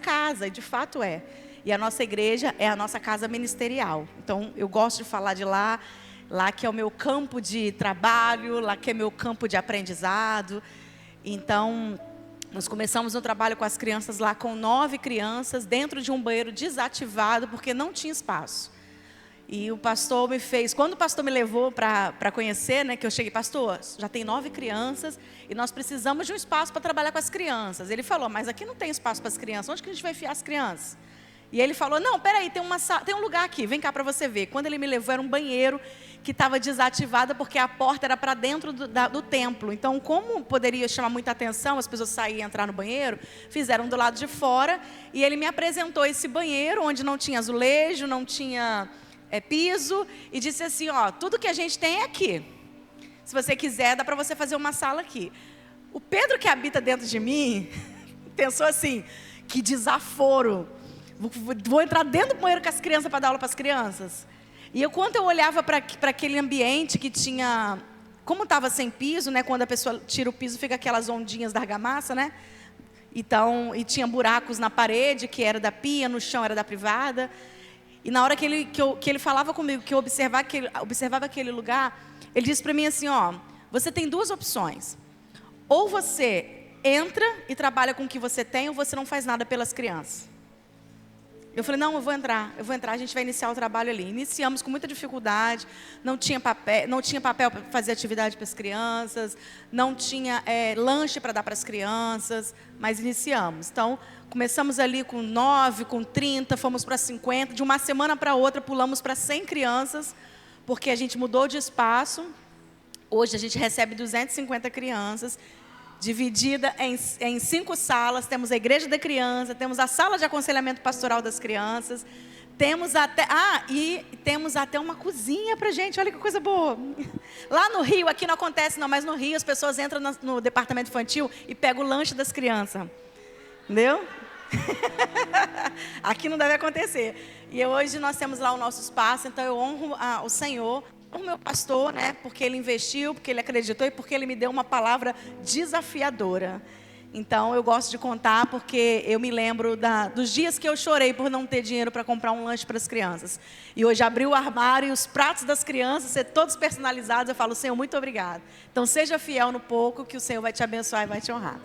casa, e de fato é. E a nossa igreja é a nossa casa ministerial. Então, eu gosto de falar de lá que é o meu campo de trabalho, lá que é meu campo de aprendizado. Então, nós começamos um trabalho com as crianças lá, com 9 crianças, dentro de um banheiro desativado, porque não tinha espaço. E o pastor me fez, quando o pastor me levou para conhecer, né, que eu cheguei, pastor, já tem 9 crianças e nós precisamos de um espaço para trabalhar com as crianças. Ele falou, mas aqui não tem espaço para as crianças, onde que a gente vai enfiar as crianças? E ele falou, não, peraí, tem um lugar aqui, vem cá para você ver. Quando ele me levou, era um banheiro que estava desativado porque a porta era para dentro do templo. Então, como poderia chamar muita atenção, as pessoas saírem e entrar no banheiro, fizeram do lado de fora. E ele me apresentou esse banheiro, onde não tinha azulejo, não tinha piso, e disse assim, ó, tudo que a gente tem é aqui. Se você quiser, dá para você fazer uma sala aqui. O Pedro que habita dentro de mim, pensou assim, que desaforo. Vou entrar dentro do banheiro com as crianças para dar aula para as crianças. E quando eu olhava para aquele ambiente que tinha, como estava sem piso, né? Quando a pessoa tira o piso, fica aquelas ondinhas da argamassa, né? Então, e tinha buracos na parede, que era da pia, no chão era da privada. E na hora que ele falava comigo, que eu observava aquele lugar, ele disse para mim assim, ó, você tem 2 opções. Ou você entra e trabalha com o que você tem, ou você não faz nada pelas crianças. Eu falei, não, eu vou entrar, a gente vai iniciar o trabalho ali. Iniciamos com muita dificuldade, não tinha papel para fazer atividade para as crianças, não tinha lanche para dar para as crianças, mas iniciamos. Então, começamos ali com 9, com 30, fomos para 50, de uma semana para outra pulamos para 100 crianças, porque a gente mudou de espaço. Hoje a gente recebe 250 crianças, dividida em 5 salas. Temos a igreja da criança, temos a sala de aconselhamento pastoral das crianças, temos até uma cozinha para gente, olha que coisa boa. Lá no Rio, aqui não acontece não, mas no Rio as pessoas entram no departamento infantil e pegam o lanche das crianças, entendeu? Aqui não deve acontecer. E hoje nós temos lá o nosso espaço, então eu honro o Senhor, o meu pastor, né, porque ele investiu, porque ele acreditou e porque ele me deu uma palavra desafiadora. Então, eu gosto de contar porque eu me lembro dos dias que eu chorei por não ter dinheiro para comprar um lanche para as crianças. E hoje abri o armário e os pratos das crianças, ser todos personalizados, eu falo, Senhor, muito obrigado. Então, seja fiel no pouco, que o Senhor vai te abençoar e vai te honrar.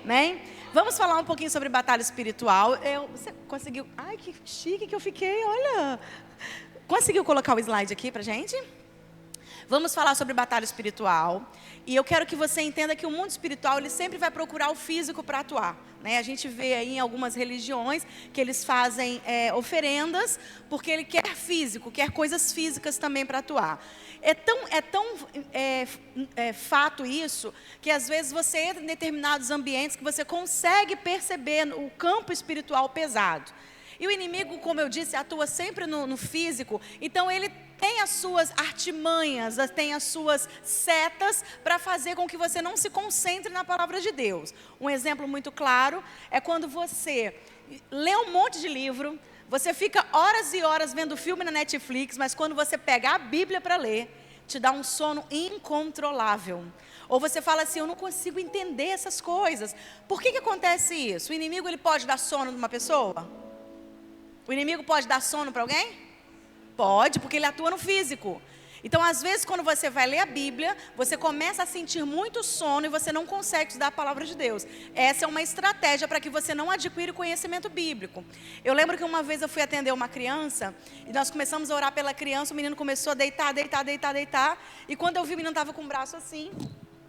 Amém? Vamos falar um pouquinho sobre batalha espiritual. Você conseguiu... Ai, que chique que eu fiquei, olha... Conseguiu colocar o slide aqui para gente? Vamos falar sobre batalha espiritual. E eu quero que você entenda que o mundo espiritual, ele sempre vai procurar o físico para atuar, né? A gente vê aí em algumas religiões que eles fazem oferendas, porque ele quer físico, quer coisas físicas também para atuar. É tão fato isso, que às vezes você entra em determinados ambientes que você consegue perceber o campo espiritual pesado. E o inimigo, como eu disse, atua sempre no físico. Então ele tem as suas artimanhas, tem as suas setas para fazer com que você não se concentre na palavra de Deus. Um exemplo muito claro é quando você lê um monte de livro, você fica horas e horas vendo filme na Netflix, mas quando você pega a Bíblia para ler, te dá um sono incontrolável. Ou você fala assim, eu não consigo entender essas coisas. Por que acontece isso? O inimigo, ele pode dar sono numa pessoa? O inimigo pode dar sono para alguém? Pode, porque ele atua no físico. Então, às vezes, quando você vai ler a Bíblia, você começa a sentir muito sono e você não consegue estudar a palavra de Deus. Essa é uma estratégia para que você não adquira o conhecimento bíblico. Eu lembro que uma vez eu fui atender uma criança e nós começamos a orar pela criança, o menino começou a deitar. E quando eu vi, o menino estava com o braço assim,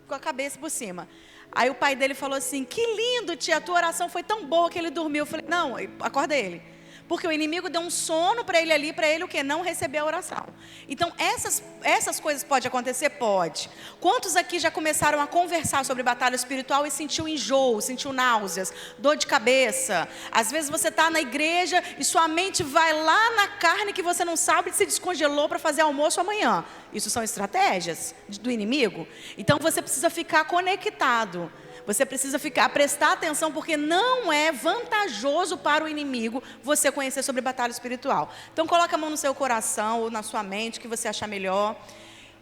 com a cabeça por cima. Aí o pai dele falou assim, que lindo, tia, a tua oração foi tão boa que ele dormiu. Eu falei, não, acorda ele. Porque o inimigo deu um sono para ele ali, para ele o quê? Não receber a oração. Então, essas coisas podem acontecer? Pode. Quantos aqui já começaram a conversar sobre batalha espiritual e sentiu enjoo, sentiu náuseas, dor de cabeça? Às vezes você está na igreja e sua mente vai lá na carne que você não sabe se descongelou para fazer almoço amanhã. Isso são estratégias do inimigo? Então, você precisa ficar conectado. Você precisa prestar atenção, porque não é vantajoso para o inimigo você conhecer sobre batalha espiritual. Então, coloca a mão no seu coração ou na sua mente, que você achar melhor.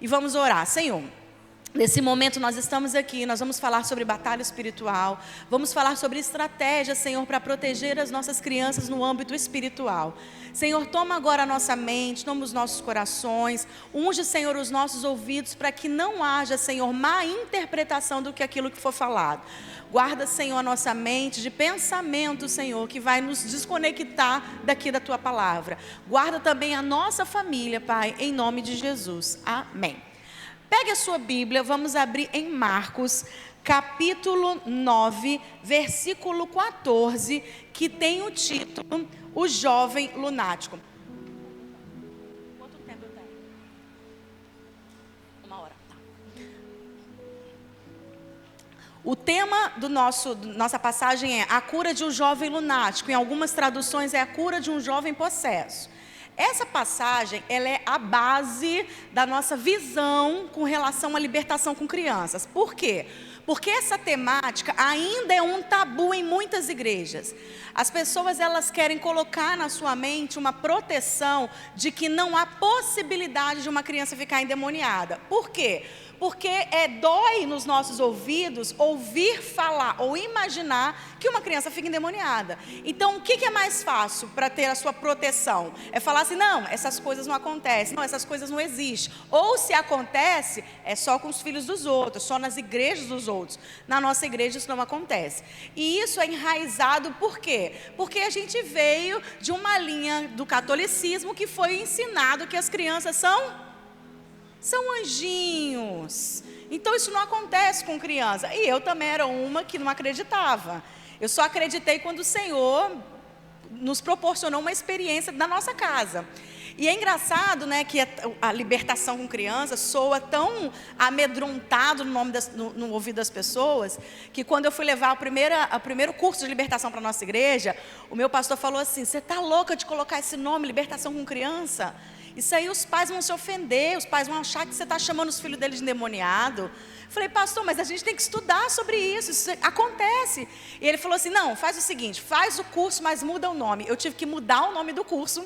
E vamos orar. Senhor, Nesse momento nós estamos aqui, nós vamos falar sobre batalha espiritual, vamos falar sobre estratégia, Senhor, para proteger as nossas crianças no âmbito espiritual. Senhor, toma agora a nossa mente, toma os nossos corações, unge, Senhor, os nossos ouvidos, para que não haja, Senhor, má interpretação do que aquilo que for falado. Guarda, Senhor, a nossa mente de pensamento, Senhor, que vai nos desconectar daqui da Tua palavra. Guarda também a nossa família, Pai, em nome de Jesus. Amém. Pegue a sua Bíblia, vamos abrir em Marcos, capítulo 9, versículo 14, que tem o título, O Jovem Lunático. Quanto tempo eu tenho? 1 hora, tá. O tema nossa passagem é a cura de um jovem lunático. Em algumas traduções é a cura de um jovem possesso. Essa passagem, ela é a base da nossa visão com relação à libertação com crianças. Por quê? Porque essa temática ainda é um tabu em muitas igrejas. As pessoas, elas querem colocar na sua mente uma proteção de que não há possibilidade de uma criança ficar endemoniada. Por quê? Porque dói nos nossos ouvidos ouvir falar ou imaginar que uma criança fica endemoniada. Então, o que é mais fácil para ter a sua proteção? É falar assim, não, essas coisas não acontecem, não, essas coisas não existem. Ou se acontece, é só com os filhos dos outros, só nas igrejas dos outros. Na nossa igreja isso não acontece. E isso é enraizado por quê? Porque a gente veio de uma linha do catolicismo que foi ensinado que as crianças são anjinhos. Então isso não acontece com criança. E eu também era uma que não acreditava. Eu só acreditei quando o Senhor nos proporcionou uma experiência na nossa casa. E é engraçado, né, que a libertação com criança soa tão amedrontado no ouvido das pessoas, que quando eu fui levar o primeiro curso de libertação para a nossa igreja, o meu pastor falou assim, você está louca de colocar esse nome, libertação com criança? Isso aí os pais vão se ofender, os pais vão achar que você está chamando os filhos deles de endemoniado. Falei, pastor, mas a gente tem que estudar sobre isso acontece. E ele falou assim, não, faz o seguinte, faz o curso, mas muda o nome. Eu tive que mudar o nome do curso,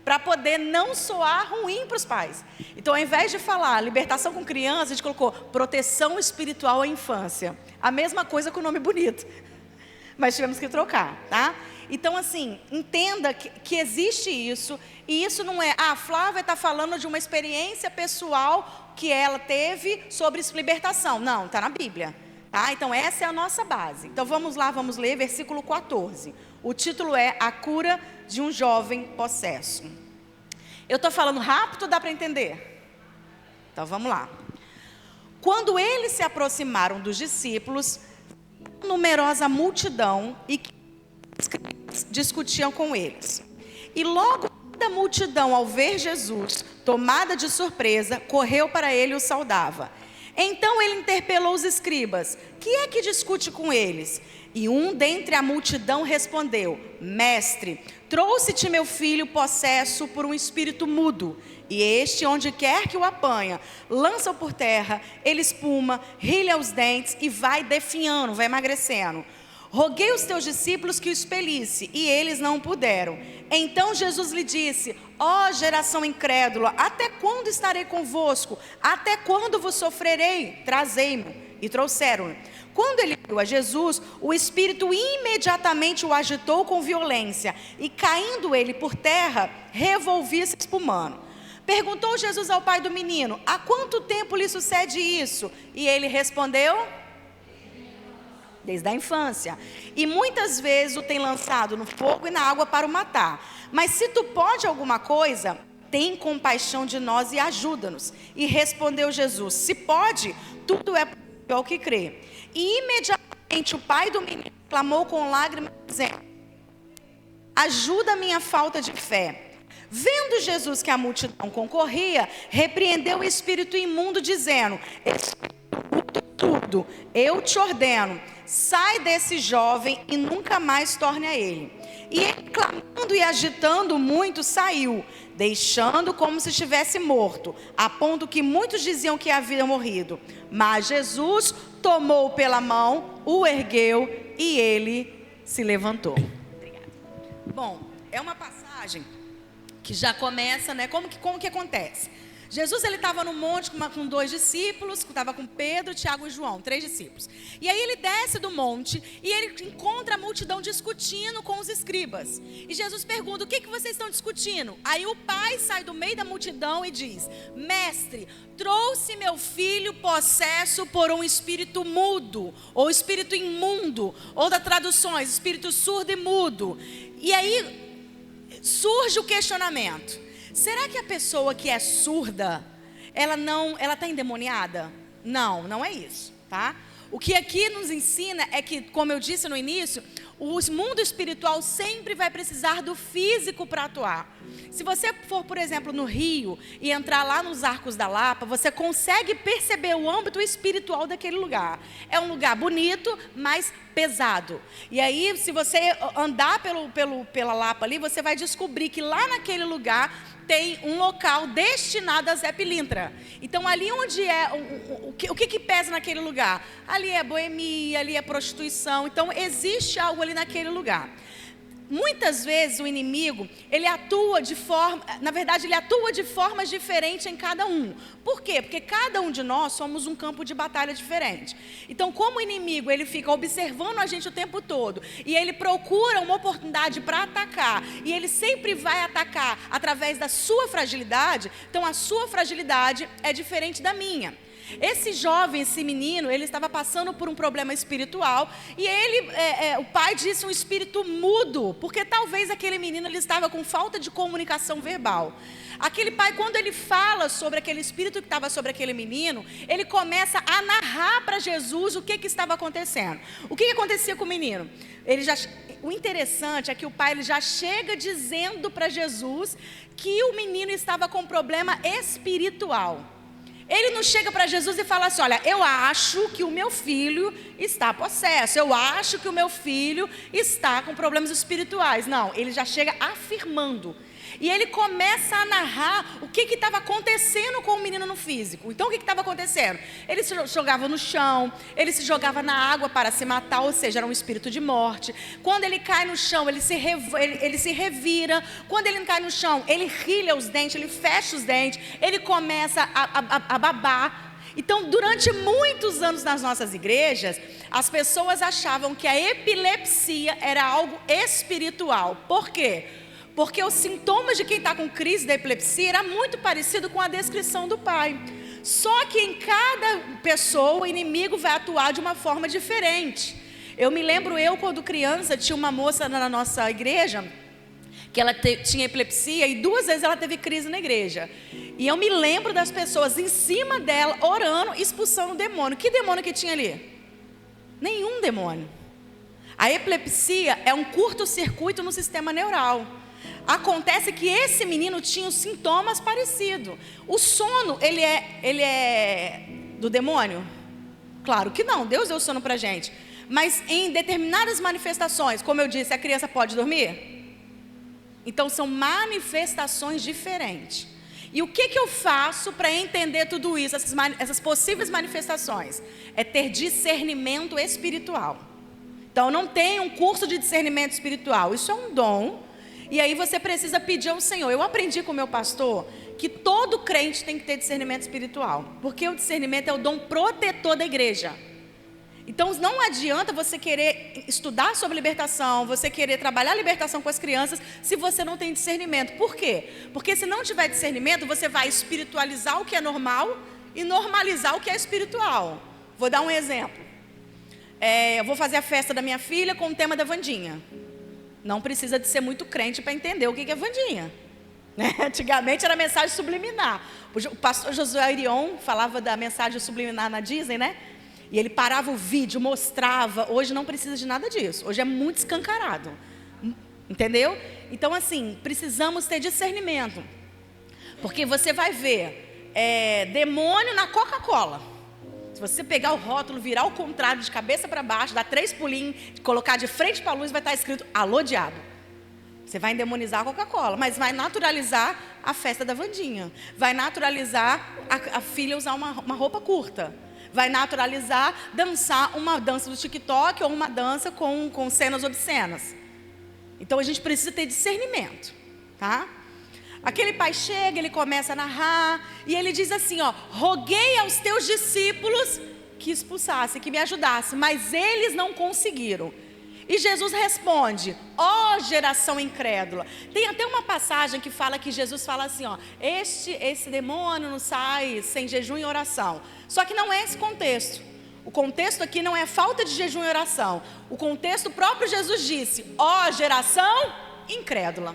para poder não soar ruim para os pais. Então, ao invés de falar libertação com criança, a gente colocou proteção espiritual à infância. A mesma coisa com o nome bonito. Mas tivemos que trocar, tá? Então, assim, entenda que existe isso, e isso não é, a Flávia está falando de uma experiência pessoal que ela teve sobre libertação. Não, está na Bíblia, tá? Então, essa é a nossa base. Então, vamos lá, vamos ler versículo 14. O título é A Cura de um Jovem Possesso. Eu estou falando rápido ou dá para entender? Então, vamos lá. Quando eles se aproximaram dos discípulos, numerosa multidão e discutiam com eles. E logo a multidão, ao ver Jesus, tomada de surpresa, correu para ele e o saudava. Então ele interpelou os escribas, que é que discute com eles? E um dentre a multidão respondeu, mestre, trouxe-te meu filho possesso por um espírito mudo, e este, onde quer que o apanha, lança-o por terra, ele espuma, rilha os dentes e vai definhando, vai emagrecendo. Roguei aos teus discípulos que o expelisse, e eles não puderam. Então Jesus lhe disse, ó geração incrédula, até quando estarei convosco? Até quando vos sofrerei? Trazei-mo. E trouxeram-no. Quando ele viu a Jesus, o espírito imediatamente o agitou com violência, e caindo ele por terra, revolvia-se espumando. Perguntou Jesus ao pai do menino, há quanto tempo lhe sucede isso? E ele respondeu, desde a infância, e muitas vezes o tem lançado no fogo e na água para o matar. Mas se tu pode alguma coisa, tem compaixão de nós e ajuda-nos. E respondeu Jesus, se pode, tudo é ao que crê. E imediatamente o pai do menino clamou com lágrimas, dizendo, ajuda a minha falta de fé. Vendo Jesus que a multidão concorria, repreendeu o espírito imundo, dizendo, tudo, eu te ordeno, sai desse jovem e nunca mais torne a ele. E ele, clamando e agitando muito, saiu, deixando como se estivesse morto, a ponto que muitos diziam que havia morrido. Mas Jesus tomou pela mão, o ergueu e ele se levantou. Obrigada. Bom, é uma passagem que já começa, né? Como que acontece? Jesus, ele estava no monte com 2 discípulos, estava com Pedro, Tiago e João, 3 discípulos. E aí ele desce do monte e ele encontra a multidão discutindo com os escribas. E Jesus pergunta: o que vocês estão discutindo? Aí o pai sai do meio da multidão e diz: mestre, trouxe meu filho possesso por um espírito mudo, ou espírito imundo, ou da traduções, espírito surdo e mudo. E aí surge o questionamento: será que a pessoa que é surda, ela está endemoniada? Não, não é isso, tá? O que aqui nos ensina é que, como eu disse no início, o mundo espiritual sempre vai precisar do físico para atuar. Se você for, por exemplo, no Rio e entrar lá nos Arcos da Lapa, você consegue perceber o âmbito espiritual daquele lugar. É um lugar bonito, mas pesado. E aí, se você andar pela Lapa ali, você vai descobrir que lá naquele lugar tem um local destinado a Zé Pilintra. Então, ali onde é, o que pesa naquele lugar? Ali é boemia, ali é prostituição. Então, existe algo ali naquele lugar. Muitas vezes o inimigo, ele atua de formas diferentes em cada um. Por quê? Porque cada um de nós somos um campo de batalha diferente. Então, como o inimigo, ele fica observando a gente o tempo todo, e ele procura uma oportunidade para atacar, e ele sempre vai atacar através da sua fragilidade, então a sua fragilidade é diferente da minha. Esse jovem, esse menino, ele estava passando por um problema espiritual, e o pai disse um espírito mudo, porque talvez aquele menino ele estava com falta de comunicação verbal. Aquele pai, quando ele fala sobre aquele espírito que estava sobre aquele menino, ele começa a narrar para Jesus o que estava acontecendo. O que acontecia com o menino? O interessante é que o pai ele já chega dizendo para Jesus que o menino estava com problema espiritual. Ele não chega para Jesus e fala assim: olha, eu acho que o meu filho está possesso, eu acho que o meu filho está com problemas espirituais. Não, ele já chega afirmando. E ele começa a narrar o que estava acontecendo com o menino no físico. Então, o que estava acontecendo? Ele se jogava no chão, ele se jogava na água para se matar, ou seja, era um espírito de morte. Quando ele cai no chão, ele se revira. Quando ele cai no chão, ele rilha os dentes, ele fecha os dentes, ele começa a babar. Então, durante muitos anos nas nossas igrejas, as pessoas achavam que a epilepsia era algo espiritual. Por quê? Porque os sintomas de quem está com crise da epilepsia era muito parecido com a descrição do pai. Só que em cada pessoa o inimigo vai atuar de uma forma diferente. Eu me lembro, quando criança, tinha uma moça na nossa igreja que ela tinha epilepsia, e 2 vezes ela teve crise na igreja. E eu me lembro das pessoas em cima dela, orando, expulsando o demônio. Que demônio que tinha ali? Nenhum demônio. A epilepsia é um curto-circuito no sistema neural. Acontece que esse menino tinha os sintomas parecidos. O sono, ele é do demônio? Claro que não, Deus deu sono pra gente. Mas em determinadas manifestações, como eu disse, a criança pode dormir? Então são manifestações diferentes. E o que eu faço para entender tudo isso, essas possíveis manifestações? É ter discernimento espiritual. Então não tem um curso de discernimento espiritual, isso é um dom. E aí você precisa pedir ao Senhor. Eu aprendi com o meu pastor que todo crente tem que ter discernimento espiritual, porque o discernimento é o dom protetor da igreja. Então não adianta você querer estudar sobre libertação, você querer trabalhar a libertação com as crianças, se você não tem discernimento. Por quê? Porque se não tiver discernimento, você vai espiritualizar o que é normal e normalizar o que é espiritual. Vou dar um exemplo. Eu vou fazer a festa da minha filha com o tema da Wandinha. Não precisa de ser muito crente para entender o que é Wandinha. Antigamente era mensagem subliminar. O pastor Josué Irion falava da mensagem subliminar na Disney, né? E ele parava o vídeo, mostrava. Hoje não precisa de nada disso. Hoje é muito escancarado. Entendeu? Então, assim, precisamos ter discernimento. Porque você vai ver demônio na Coca-Cola. Se você pegar o rótulo, virar ao contrário, de cabeça para baixo, dar 3 pulinhos, colocar de frente para a luz, vai estar escrito: alô, diabo. Você vai endemonizar a Coca-Cola, mas vai naturalizar a festa da Wandinha. Vai naturalizar a filha usar uma roupa curta. Vai naturalizar dançar uma dança do TikTok ou uma dança com cenas obscenas. Então a gente precisa ter discernimento, tá? Aquele pai chega, ele começa a narrar, e ele diz assim, ó: roguei aos teus discípulos que expulsassem, que me ajudassem, mas eles não conseguiram. E Jesus responde: ó geração incrédula. Tem até uma passagem que fala que Jesus fala assim, ó: esse demônio não sai sem jejum e oração. Só que não é esse contexto. O contexto aqui não é falta de jejum e oração. O contexto, o próprio Jesus disse: ó geração incrédula.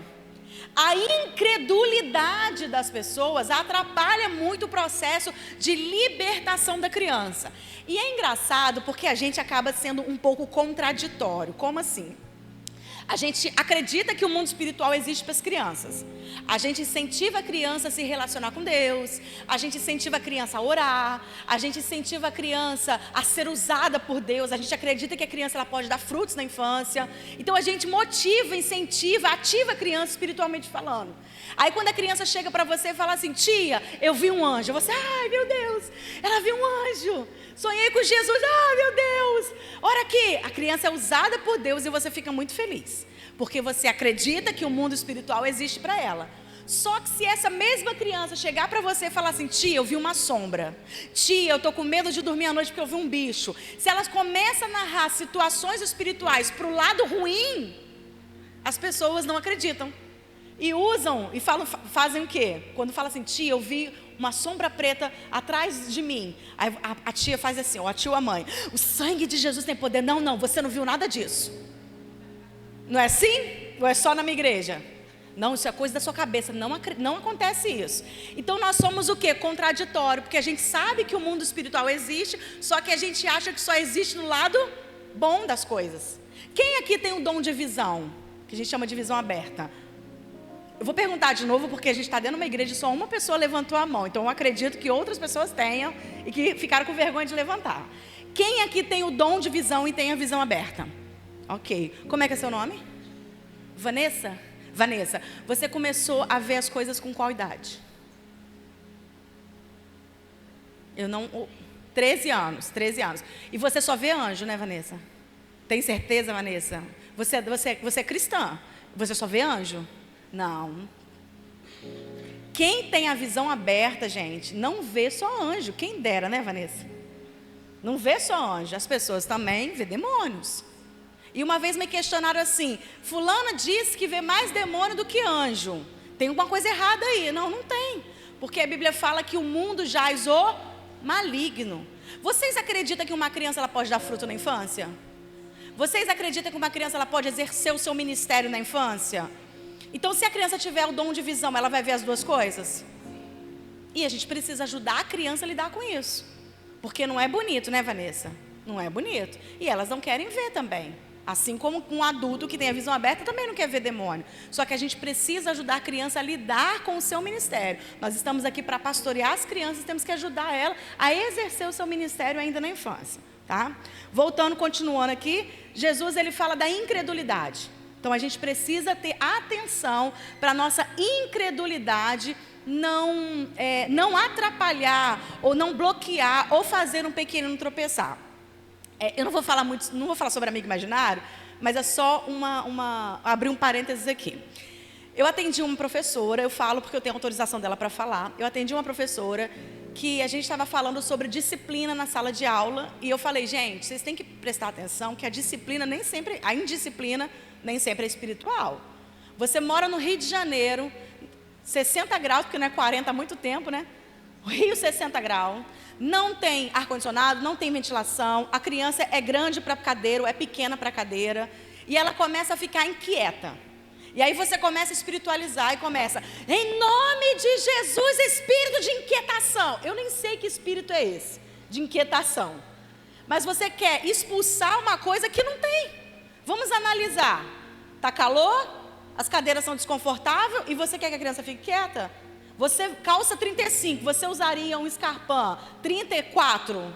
A incredulidade das pessoas atrapalha muito o processo de libertação da criança. E é engraçado porque a gente acaba sendo um pouco contraditório. Como assim? A gente acredita que o mundo espiritual existe para as crianças. A gente incentiva a criança a se relacionar com Deus. A gente incentiva a criança a orar. A gente incentiva a criança a ser usada por Deus. A gente acredita que a criança ela pode dar frutos na infância. Então a gente motiva, incentiva, ativa a criança espiritualmente falando. Aí quando a criança chega para você e fala assim: tia, eu vi um anjo. Você: ai meu Deus, ela viu um anjo. Sonhei com Jesus, ai meu Deus. Olha aqui, a criança é usada por Deus e você fica muito feliz, porque você acredita que o mundo espiritual existe para ela. Só que se essa mesma criança chegar para você e falar assim: tia, eu vi uma sombra. Tia, eu estou com medo de dormir à noite porque eu vi um bicho. Se elas começam a narrar situações espirituais para o lado ruim, as pessoas não acreditam. E usam, e fazem o quê? Quando fala assim: tia, eu vi uma sombra preta atrás de mim. Aí a tia faz assim, ó, a tia ou a mãe: o sangue de Jesus tem poder. Não, não, você não viu nada disso. Não é assim? Ou é só na minha igreja? Não, isso é coisa da sua cabeça. Não acontece isso. Então nós somos o quê? Contraditório. Porque a gente sabe que o mundo espiritual existe, só que a gente acha que só existe no lado bom das coisas. Quem aqui tem o dom de visão? Que a gente chama de visão aberta. Eu vou perguntar de novo, porque a gente está dentro de uma igreja e só uma pessoa levantou a mão. Então eu acredito que outras pessoas tenham e que ficaram com vergonha de levantar. Quem aqui tem o dom de visão e tem a visão aberta? Ok. Como é que é seu nome? Vanessa? Vanessa, você começou a ver as coisas com qual idade? 13 anos. E você só vê anjo, né, Vanessa? Tem certeza, Vanessa? Você é cristã. Você só vê anjo? Não. Quem tem a visão aberta, gente, não vê só anjo. Quem dera, né, Vanessa? Não vê só anjo. As pessoas também vê demônios. E uma vez me questionaram assim: fulana disse que vê mais demônio do que anjo. Tem alguma coisa errada aí? Não, não tem. Porque a Bíblia fala que o mundo jaz o maligno. Vocês acreditam que uma criança ela pode dar fruto na infância? Vocês acreditam que uma criança ela pode exercer o seu ministério na infância? Então, se a criança tiver o dom de visão, ela vai ver as duas coisas? E a gente precisa ajudar a criança a lidar com isso. Porque não é bonito, né, Vanessa? Não é bonito. E elas não querem ver também. Assim como um adulto que tem a visão aberta também não quer ver demônio. Só que a gente precisa ajudar a criança a lidar com o seu ministério. Nós estamos aqui para pastorear as crianças, temos que ajudar ela a exercer o seu ministério ainda na infância. Tá? Voltando, continuando aqui, Jesus ele fala da incredulidade. Então a gente precisa ter atenção para a nossa incredulidade não atrapalhar ou não bloquear ou fazer um pequeno tropeçar. Eu não vou falar sobre amigo imaginário, mas é só abrir um parênteses aqui. Eu atendi uma professora, eu falo porque eu tenho autorização dela para falar. Eu atendi uma professora que a gente estava falando sobre disciplina na sala de aula. E eu falei: gente, vocês têm que prestar atenção que a indisciplina nem sempre é espiritual. Você mora no Rio de Janeiro, 60 graus, porque não é 40 há muito tempo, né? O Rio 60 graus, não tem ar-condicionado, não tem ventilação, a criança é grande para a cadeira ou é pequena para a cadeira, e ela começa a ficar inquieta. E aí você começa a espiritualizar e começa: em nome de Jesus, espírito de inquietação. Eu nem sei que espírito é esse, de inquietação. Mas você quer expulsar uma coisa que não tem. Vamos analisar. Está calor, as cadeiras são desconfortáveis e você quer que a criança fique quieta? Você calça 35, você usaria um escarpão 34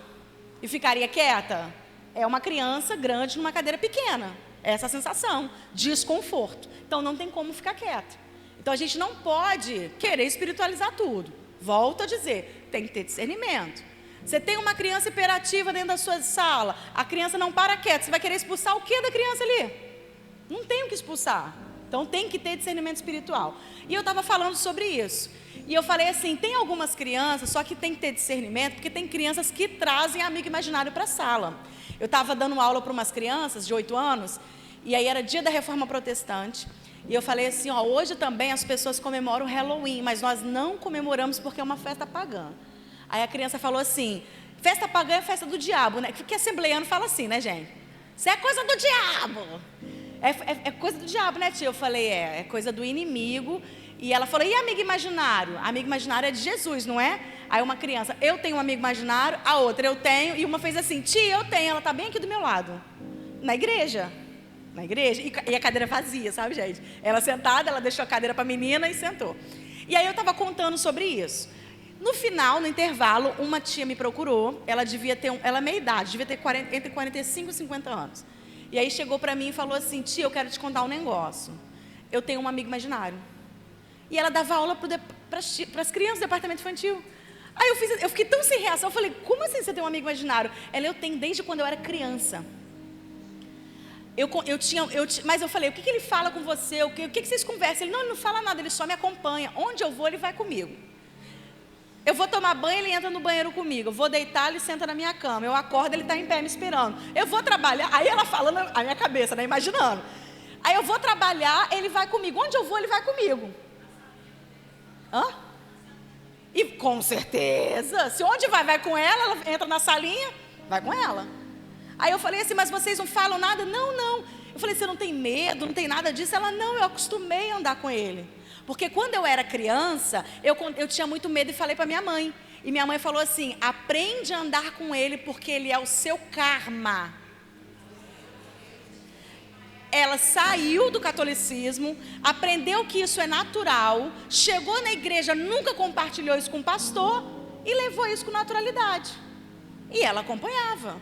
e ficaria quieta? É uma criança grande numa cadeira pequena. Essa é a sensação, desconforto. Então não tem como ficar quieta. Então a gente não pode querer espiritualizar tudo. Volto a dizer, tem que ter discernimento. Você tem uma criança hiperativa dentro da sua sala, a criança não para quieta, você vai querer expulsar o que da criança ali? Não tem o que expulsar. Então tem que ter discernimento espiritual. E eu estava falando sobre isso. E eu falei assim, tem algumas crianças, só que tem que ter discernimento, porque tem crianças que trazem amigo imaginário para a sala. Eu estava dando aula para umas crianças de 8 anos, e aí era dia da Reforma Protestante. E eu falei assim, ó, hoje também as pessoas comemoram o Halloween, mas nós não comemoramos porque é uma festa pagã. Aí a criança falou assim, festa pagã é festa do diabo, né? Que assembleiano fala assim, né, gente? Isso é coisa do diabo. É coisa do diabo, né, tia? Eu falei, é coisa do inimigo. E ela falou, e amigo imaginário? Amigo imaginário é de Jesus, não é? Aí uma criança, eu tenho um amigo imaginário, a outra, eu tenho. E uma fez assim, tia, eu tenho. Ela está bem aqui do meu lado. Na igreja. E a cadeira vazia, sabe, gente? Ela sentada, ela deixou a cadeira para a menina e sentou. E aí eu estava contando sobre isso. No final, no intervalo, uma tia me procurou. Ela devia ter, ela é meia idade, devia ter entre 45 e 50 anos. E aí chegou para mim e falou assim, tia, eu quero te contar um negócio. Eu tenho um amigo imaginário. E ela dava aula para as crianças do departamento infantil. Aí eu fiquei tão sem reação, eu falei, como assim você tem um amigo imaginário? Ela, eu tenho desde quando eu era criança. Mas eu falei, o que ele fala com você? O que vocês conversam? Ele não fala nada, ele só me acompanha. Onde eu vou, ele vai comigo. Eu vou tomar banho, ele entra no banheiro comigo. Eu vou deitar, ele senta na minha cama. Eu acordo, ele está em pé me esperando. Eu vou trabalhar, aí ela falando a minha cabeça, né, imaginando. Aí eu vou trabalhar, ele vai comigo. Onde eu vou, ele vai comigo. Hã? E com certeza, se onde vai com ela, ela entra na salinha, vai com ela. Aí eu falei assim, mas vocês não falam nada? Não. Eu falei, você não tem medo, não tem nada disso? Ela, não, eu acostumei a andar com ele. Porque quando eu era criança, eu tinha muito medo e falei para minha mãe. E minha mãe falou assim, aprende a andar com ele porque ele é o seu karma. Ela saiu do catolicismo, aprendeu que isso é natural, chegou na igreja, nunca compartilhou isso com o pastor e levou isso com naturalidade. E ela acompanhava.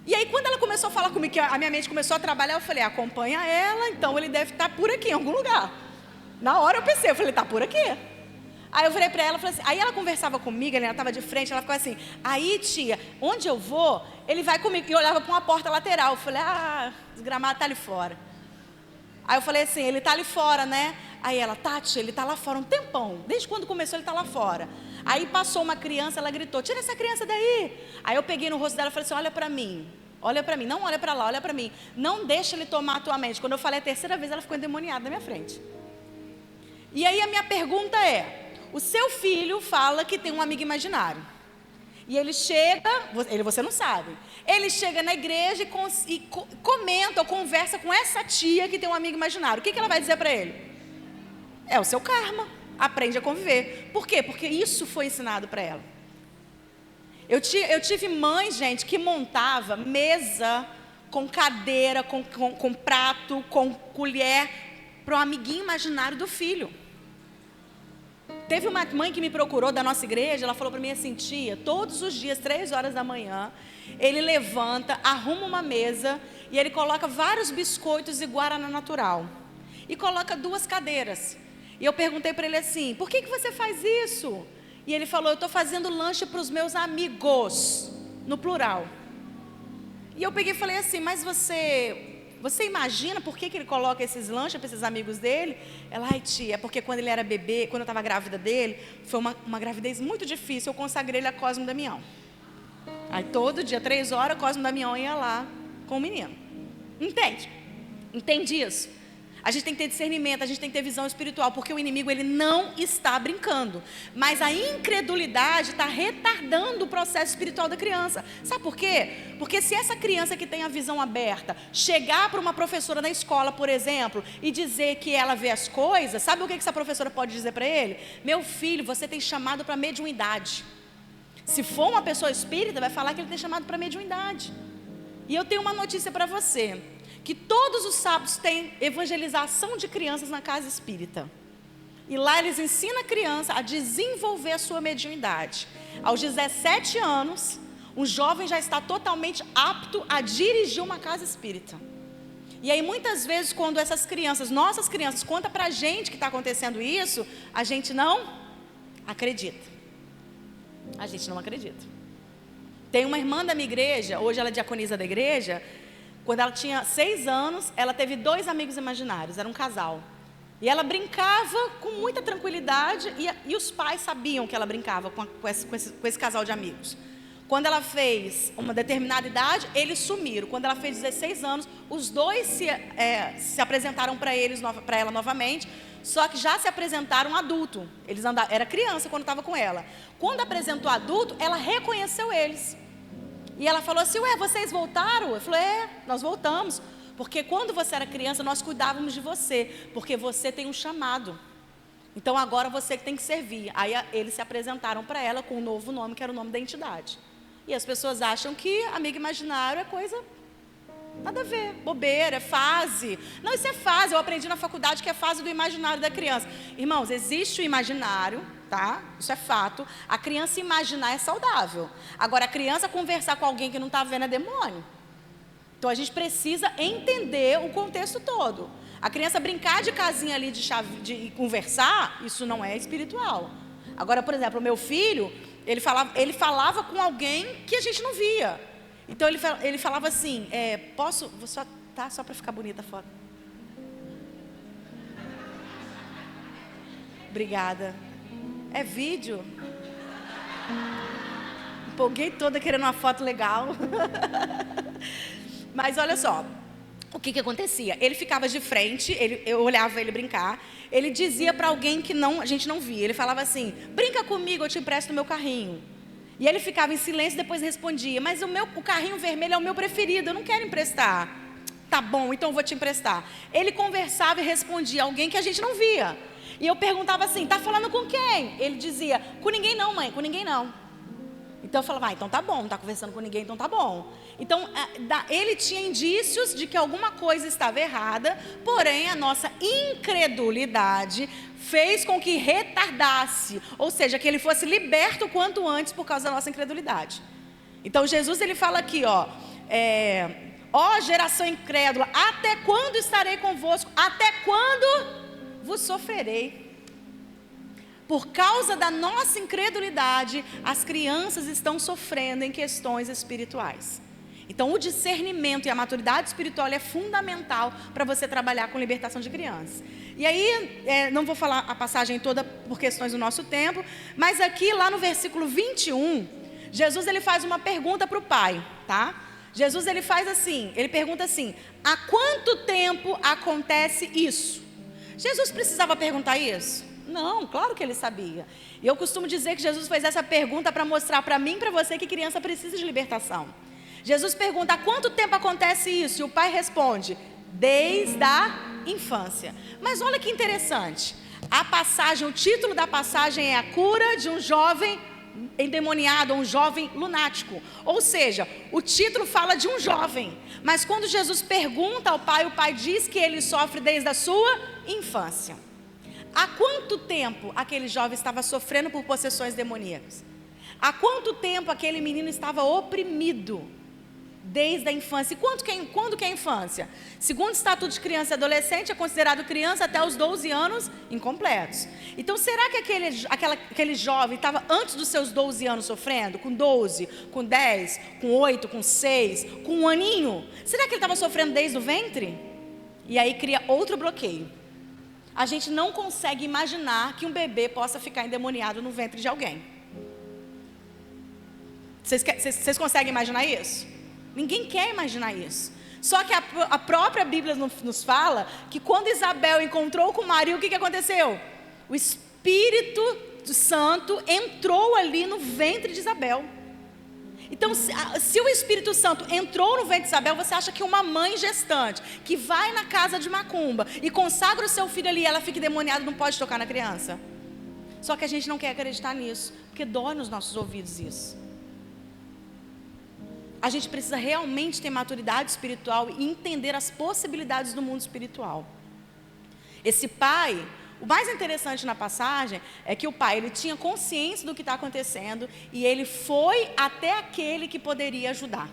E aí quando ela começou a falar comigo, que a minha mente começou a trabalhar, eu falei, acompanha ela, então ele deve estar por aqui, em algum lugar. Na hora eu pensei, eu falei, está por aqui. Aí eu virei para ela, falei assim, aí ela conversava comigo, ela estava de frente, ela ficava assim, aí tia, onde eu vou, ele vai comigo. E eu olhava para uma porta lateral, eu falei, desgramado está ali fora. Aí eu falei assim, ele está ali fora, né? Aí ela, Tati, ele está lá fora um tempão, desde quando começou ele está lá fora. Aí passou uma criança, ela gritou, tira essa criança daí. Aí eu peguei no rosto dela e falei assim, olha para mim, não olha para lá, olha para mim. Não deixa ele tomar a tua mente. Quando eu falei a terceira vez, ela ficou endemoniada na minha frente. E aí a minha pergunta é, o seu filho fala que tem um amigo imaginário. E ele chega, você não sabe, ele chega na igreja e comenta ou conversa com essa tia que tem um amigo imaginário. O que ela vai dizer para ele? É o seu karma, aprende a conviver. Por quê? Porque isso foi ensinado para ela. Eu tive mãe, gente, que montava mesa com cadeira, com prato, com colher, para o amiguinho imaginário do filho. Teve uma mãe que me procurou da nossa igreja, ela falou para mim assim, tia, todos os dias, 3 horas da manhã, ele levanta, arruma uma mesa e ele coloca vários biscoitos e guaraná natural. E coloca 2 cadeiras. E eu perguntei para ele assim, por que você faz isso? E ele falou, eu estou fazendo lanche para os meus amigos, no plural. E eu peguei e falei assim, mas você imagina por que ele coloca esses lanches para esses amigos dele? Ela, ai tia, é porque quando ele era bebê, quando eu estava grávida dele, foi uma gravidez muito difícil, eu consagrei ele a Cosmo Damião. Aí todo dia, 3 horas, Cosmo Damião ia lá com o menino. Entende? Entende isso? A gente tem que ter discernimento, a gente tem que ter visão espiritual, porque o inimigo ele não está brincando. Mas a incredulidade está retardando o processo espiritual da criança. Sabe por quê? Porque se essa criança que tem a visão aberta chegar para uma professora na escola, por exemplo, e dizer que ela vê as coisas, sabe o que essa professora pode dizer para ele? Meu filho, você tem chamado para mediunidade. Se for uma pessoa espírita, vai falar que ele tem chamado para mediunidade. E eu tenho uma notícia para você. Que todos os sábados tem evangelização de crianças na casa espírita. E lá eles ensinam a criança a desenvolver a sua mediunidade. Aos 17 anos, um jovem já está totalmente apto a dirigir uma casa espírita. E aí muitas vezes quando essas crianças, nossas crianças, contam pra gente que está acontecendo isso, a gente não acredita. A gente não acredita. Tem uma irmã da minha igreja, hoje ela é diaconisa da igreja, Quando ela tinha 6 anos, ela teve 2 amigos imaginários, era um casal. E ela brincava com muita tranquilidade e os pais sabiam que ela brincava com esse casal de amigos. Quando ela fez uma determinada idade, eles sumiram. Quando ela fez 16 anos, os dois se apresentaram para ela novamente, só que já se apresentaram adulto. Era criança quando estava com ela. Quando apresentou adulto, ela reconheceu eles. E ela falou assim, ué, vocês voltaram? Eu falei, nós voltamos. Porque quando você era criança, nós cuidávamos de você, porque você tem um chamado. Então agora você que tem que servir. Aí eles se apresentaram para ela com um novo nome, que era o nome da entidade. E as pessoas acham que amigo imaginário é coisa nada a ver, bobeira, é fase. Não, isso é fase, eu aprendi na faculdade que é fase do imaginário da criança. Irmãos, existe o imaginário, tá? Isso é fato. A criança imaginar é saudável. Agora, a criança conversar com alguém que não está vendo é demônio. Então a gente precisa entender o contexto todo. A criança brincar de casinha ali de conversar, isso não é espiritual. Agora, por exemplo, o meu filho, ele falava com alguém que a gente não via. Então ele falava assim, posso, só para ficar bonita a foto. Obrigada. É vídeo? Empolguei toda querendo uma foto legal. Mas olha só, o que acontecia? Ele ficava de frente, eu olhava ele brincar, ele dizia para alguém que a gente não via, ele falava assim, brinca comigo, eu te empresto o meu carrinho. E ele ficava em silêncio e depois respondia, mas o carrinho vermelho é o meu preferido, eu não quero emprestar. Tá bom, então eu vou te emprestar. Ele conversava e respondia a alguém que a gente não via. E eu perguntava assim, tá falando com quem? Ele dizia, com ninguém não, mãe, com ninguém não. Então eu falava, então tá bom, não está conversando com ninguém, então tá bom. Então ele tinha indícios de que alguma coisa estava errada, porém a nossa incredulidade fez com que retardasse, ou seja, que ele fosse liberto o quanto antes por causa da nossa incredulidade. Então Jesus ele fala aqui, ó geração incrédula, até quando estarei convosco? Até quando vos sofrerei? Por causa da nossa incredulidade, as crianças estão sofrendo em questões espirituais. Então, o discernimento e a maturidade espiritual é fundamental para você trabalhar com libertação de crianças. E aí, não vou falar a passagem toda por questões do nosso tempo, mas aqui, lá no versículo 21, Jesus ele faz uma pergunta para o pai, tá? Jesus ele faz assim, ele pergunta assim, há quanto tempo acontece isso? Jesus precisava perguntar isso? Não, claro que ele sabia. E eu costumo dizer que Jesus fez essa pergunta para mostrar para mim e para você que criança precisa de libertação. Jesus pergunta, há quanto tempo acontece isso? E o pai responde, desde a infância. Mas olha que interessante. O título da passagem é a cura de um jovem endemoniado, um jovem lunático. Ou seja, o título fala de um jovem. Mas quando Jesus pergunta ao pai, o pai diz que ele sofre desde a sua infância. Há quanto tempo aquele jovem estava sofrendo por possessões demoníacas? Há quanto tempo aquele menino estava oprimido? Desde a infância. E quando que é a infância? Segundo o Estatuto de Criança e Adolescente, é considerado criança até os 12 anos incompletos. Então, será que aquele jovem estava antes dos seus 12 anos sofrendo? Com 12, com 10, com 8, com 6, com um aninho? Será que ele estava sofrendo desde o ventre? E aí cria outro bloqueio. A gente não consegue imaginar que um bebê possa ficar endemoniado no ventre de alguém. Vocês conseguem imaginar isso? Ninguém quer imaginar isso. Só que a própria Bíblia nos fala que quando Isabel encontrou com Maria, o que aconteceu? O Espírito Santo entrou ali no ventre de Isabel. Então, se o Espírito Santo entrou no ventre de Isabel, você acha que uma mãe gestante, que vai na casa de macumba e consagra o seu filho ali, ela fica endemoniada, não pode tocar na criança? Só que a gente não quer acreditar nisso, porque dói nos nossos ouvidos isso. A gente precisa realmente ter maturidade espiritual e entender as possibilidades do mundo espiritual. Esse pai, o mais interessante na passagem é que o pai ele tinha consciência do que está acontecendo e ele foi até aquele que poderia ajudar.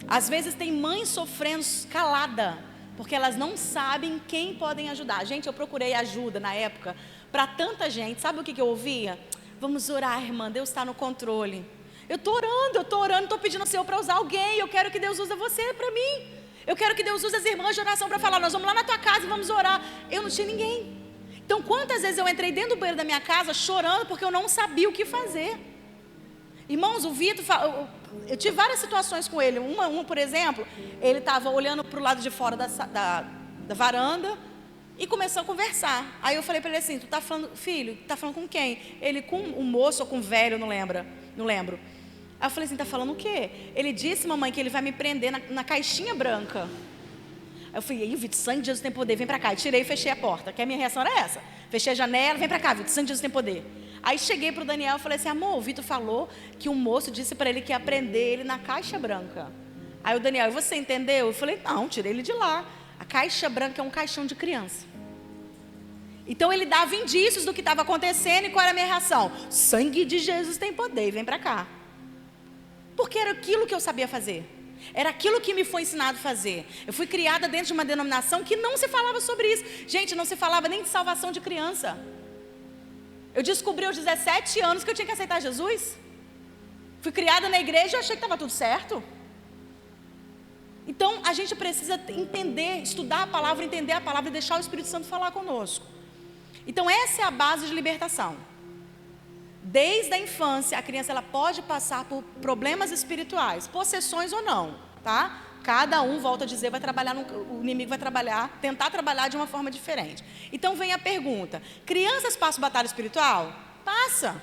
Às vezes tem mães sofrendo calada, porque elas não sabem quem podem ajudar. Gente, eu procurei ajuda na época para tanta gente. Sabe o que eu ouvia? Vamos orar, irmã, Deus está no controle. Eu estou orando, estou pedindo ao Senhor para usar alguém. Eu quero que Deus use você para mim. Eu quero que Deus use as irmãs de oração para falar, nós vamos lá na tua casa e vamos orar. Eu não tinha ninguém. Então, quantas vezes eu entrei dentro do banheiro da minha casa chorando porque eu não sabia o que fazer. Irmãos, o Vitor, eu tive várias situações com ele. Uma, por exemplo, ele estava olhando para o lado de fora da varanda e começou a conversar. Aí eu falei para ele assim, tu tá falando, filho, tá falando com quem? Ele com um moço ou com um velho, não lembro. Aí eu falei assim, tá falando o quê? Ele disse, mamãe, que ele vai me prender na caixinha branca. Aí eu falei, e aí, Vitor, sangue de Jesus tem poder, vem pra cá. E tirei e fechei a porta, que a minha reação era essa. Fechei a janela, vem pra cá, Vitor, sangue de Jesus tem poder. Aí cheguei pro Daniel e falei assim, amor, o Vitor falou que um moço disse para ele que ia prender ele na caixa branca. Aí o Daniel, e você entendeu? Eu falei, não, tirei ele de lá. A caixa branca é um caixão de criança. Então ele dava indícios do que estava acontecendo e qual era a minha reação? Sangue de Jesus tem poder, vem pra cá. Porque era aquilo que eu sabia fazer. Era aquilo que me foi ensinado a fazer. Eu fui criada dentro de uma denominação que não se falava sobre isso. Gente, não se falava nem de salvação de criança. Eu descobri aos 17 anos que eu tinha que aceitar Jesus. Fui criada na igreja e achei que estava tudo certo. Então, a gente precisa entender, estudar a palavra, entender a palavra e deixar o Espírito Santo falar conosco. Então, essa é a base de libertação. Desde a infância, a criança ela pode passar por problemas espirituais, possessões ou não, tá? Cada um, volta a dizer, vai trabalhar, o inimigo vai trabalhar, tentar trabalhar de uma forma diferente. Então vem a pergunta, crianças passam batalha espiritual? Passa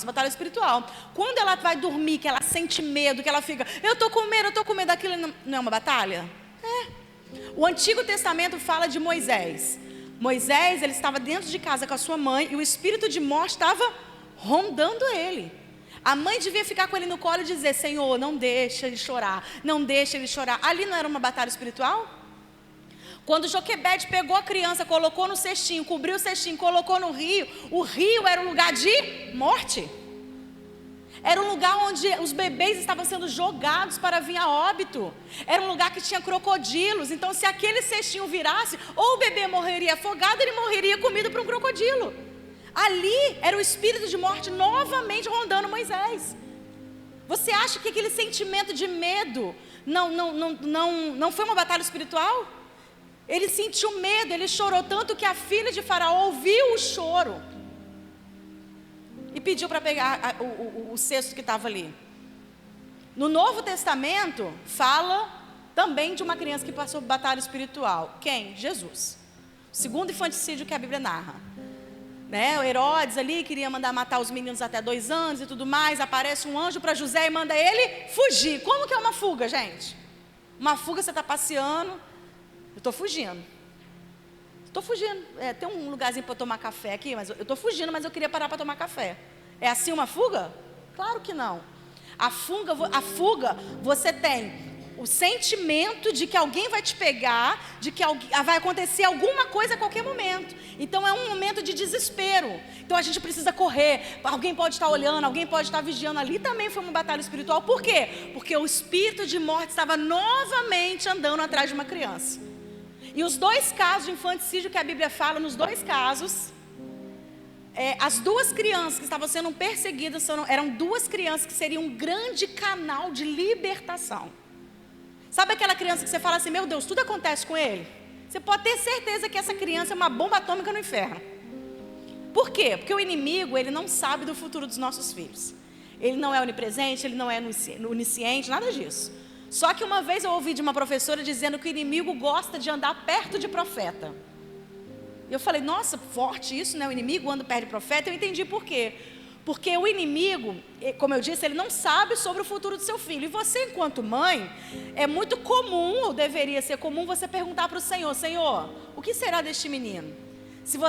batalha espiritual. Quando ela vai dormir, que ela sente medo, que ela fica, eu estou com medo daquilo, não é uma batalha? É. O Antigo Testamento fala de Moisés. Moisés, ele estava dentro de casa com a sua mãe e o espírito de morte estava rondando ele. A mãe devia ficar com ele no colo e dizer, Senhor, não deixa ele chorar, não deixa ele chorar. Ali não era uma batalha espiritual? Quando Joquebede pegou a criança, colocou no cestinho, cobriu o cestinho, colocou no rio, o rio era um lugar de morte. Era um lugar onde os bebês estavam sendo jogados para vir a óbito. Era um lugar que tinha crocodilos. Então, se aquele cestinho virasse, ou o bebê morreria afogado, ele morreria comido por um crocodilo. Ali era o espírito de morte novamente rondando Moisés. Você acha que aquele sentimento de medo não foi uma batalha espiritual? Ele sentiu medo, ele chorou tanto que a filha de Faraó ouviu o choro e pediu para pegar o cesto que estava ali. No Novo Testamento fala também de uma criança que passou por batalha espiritual. Quem? Jesus. O segundo infanticídio que a Bíblia narra. O Herodes ali queria mandar matar os meninos até 2 anos e tudo mais. Aparece um anjo para José e manda ele fugir. Como que é uma fuga, gente? Uma fuga, você está passeando. Eu estou fugindo. Tem um lugarzinho para eu tomar café aqui, mas eu estou fugindo, mas eu queria parar para tomar café. É assim uma fuga? Claro que não. A fuga, você tem o sentimento de que alguém vai te pegar, de que vai acontecer alguma coisa a qualquer momento. Então é um momento de desespero. Então a gente precisa correr. Alguém pode estar olhando, alguém pode estar vigiando. Ali também foi uma batalha espiritual. Por quê? Porque o espírito de morte estava novamente andando atrás de uma criança. E os 2 casos de infanticídio que a Bíblia fala, nos 2 casos, as 2 crianças que estavam sendo perseguidas eram 2 crianças que seriam um grande canal de libertação. Sabe aquela criança que você fala assim, meu Deus, tudo acontece com ele? Você pode ter certeza que essa criança é uma bomba atômica no inferno. Por quê? Porque o inimigo, ele não sabe do futuro dos nossos filhos. Ele não é onipresente, ele não é onisciente, nada disso. Só que uma vez eu ouvi de uma professora dizendo que o inimigo gosta de andar perto de profeta. E eu falei, nossa, forte isso, né? O inimigo anda perto de profeta. Eu entendi por quê. Porque o inimigo, como eu disse, ele não sabe sobre o futuro do seu filho. E você, enquanto mãe, é muito comum, ou deveria ser comum, você perguntar para o Senhor, Senhor, o que será deste menino? Se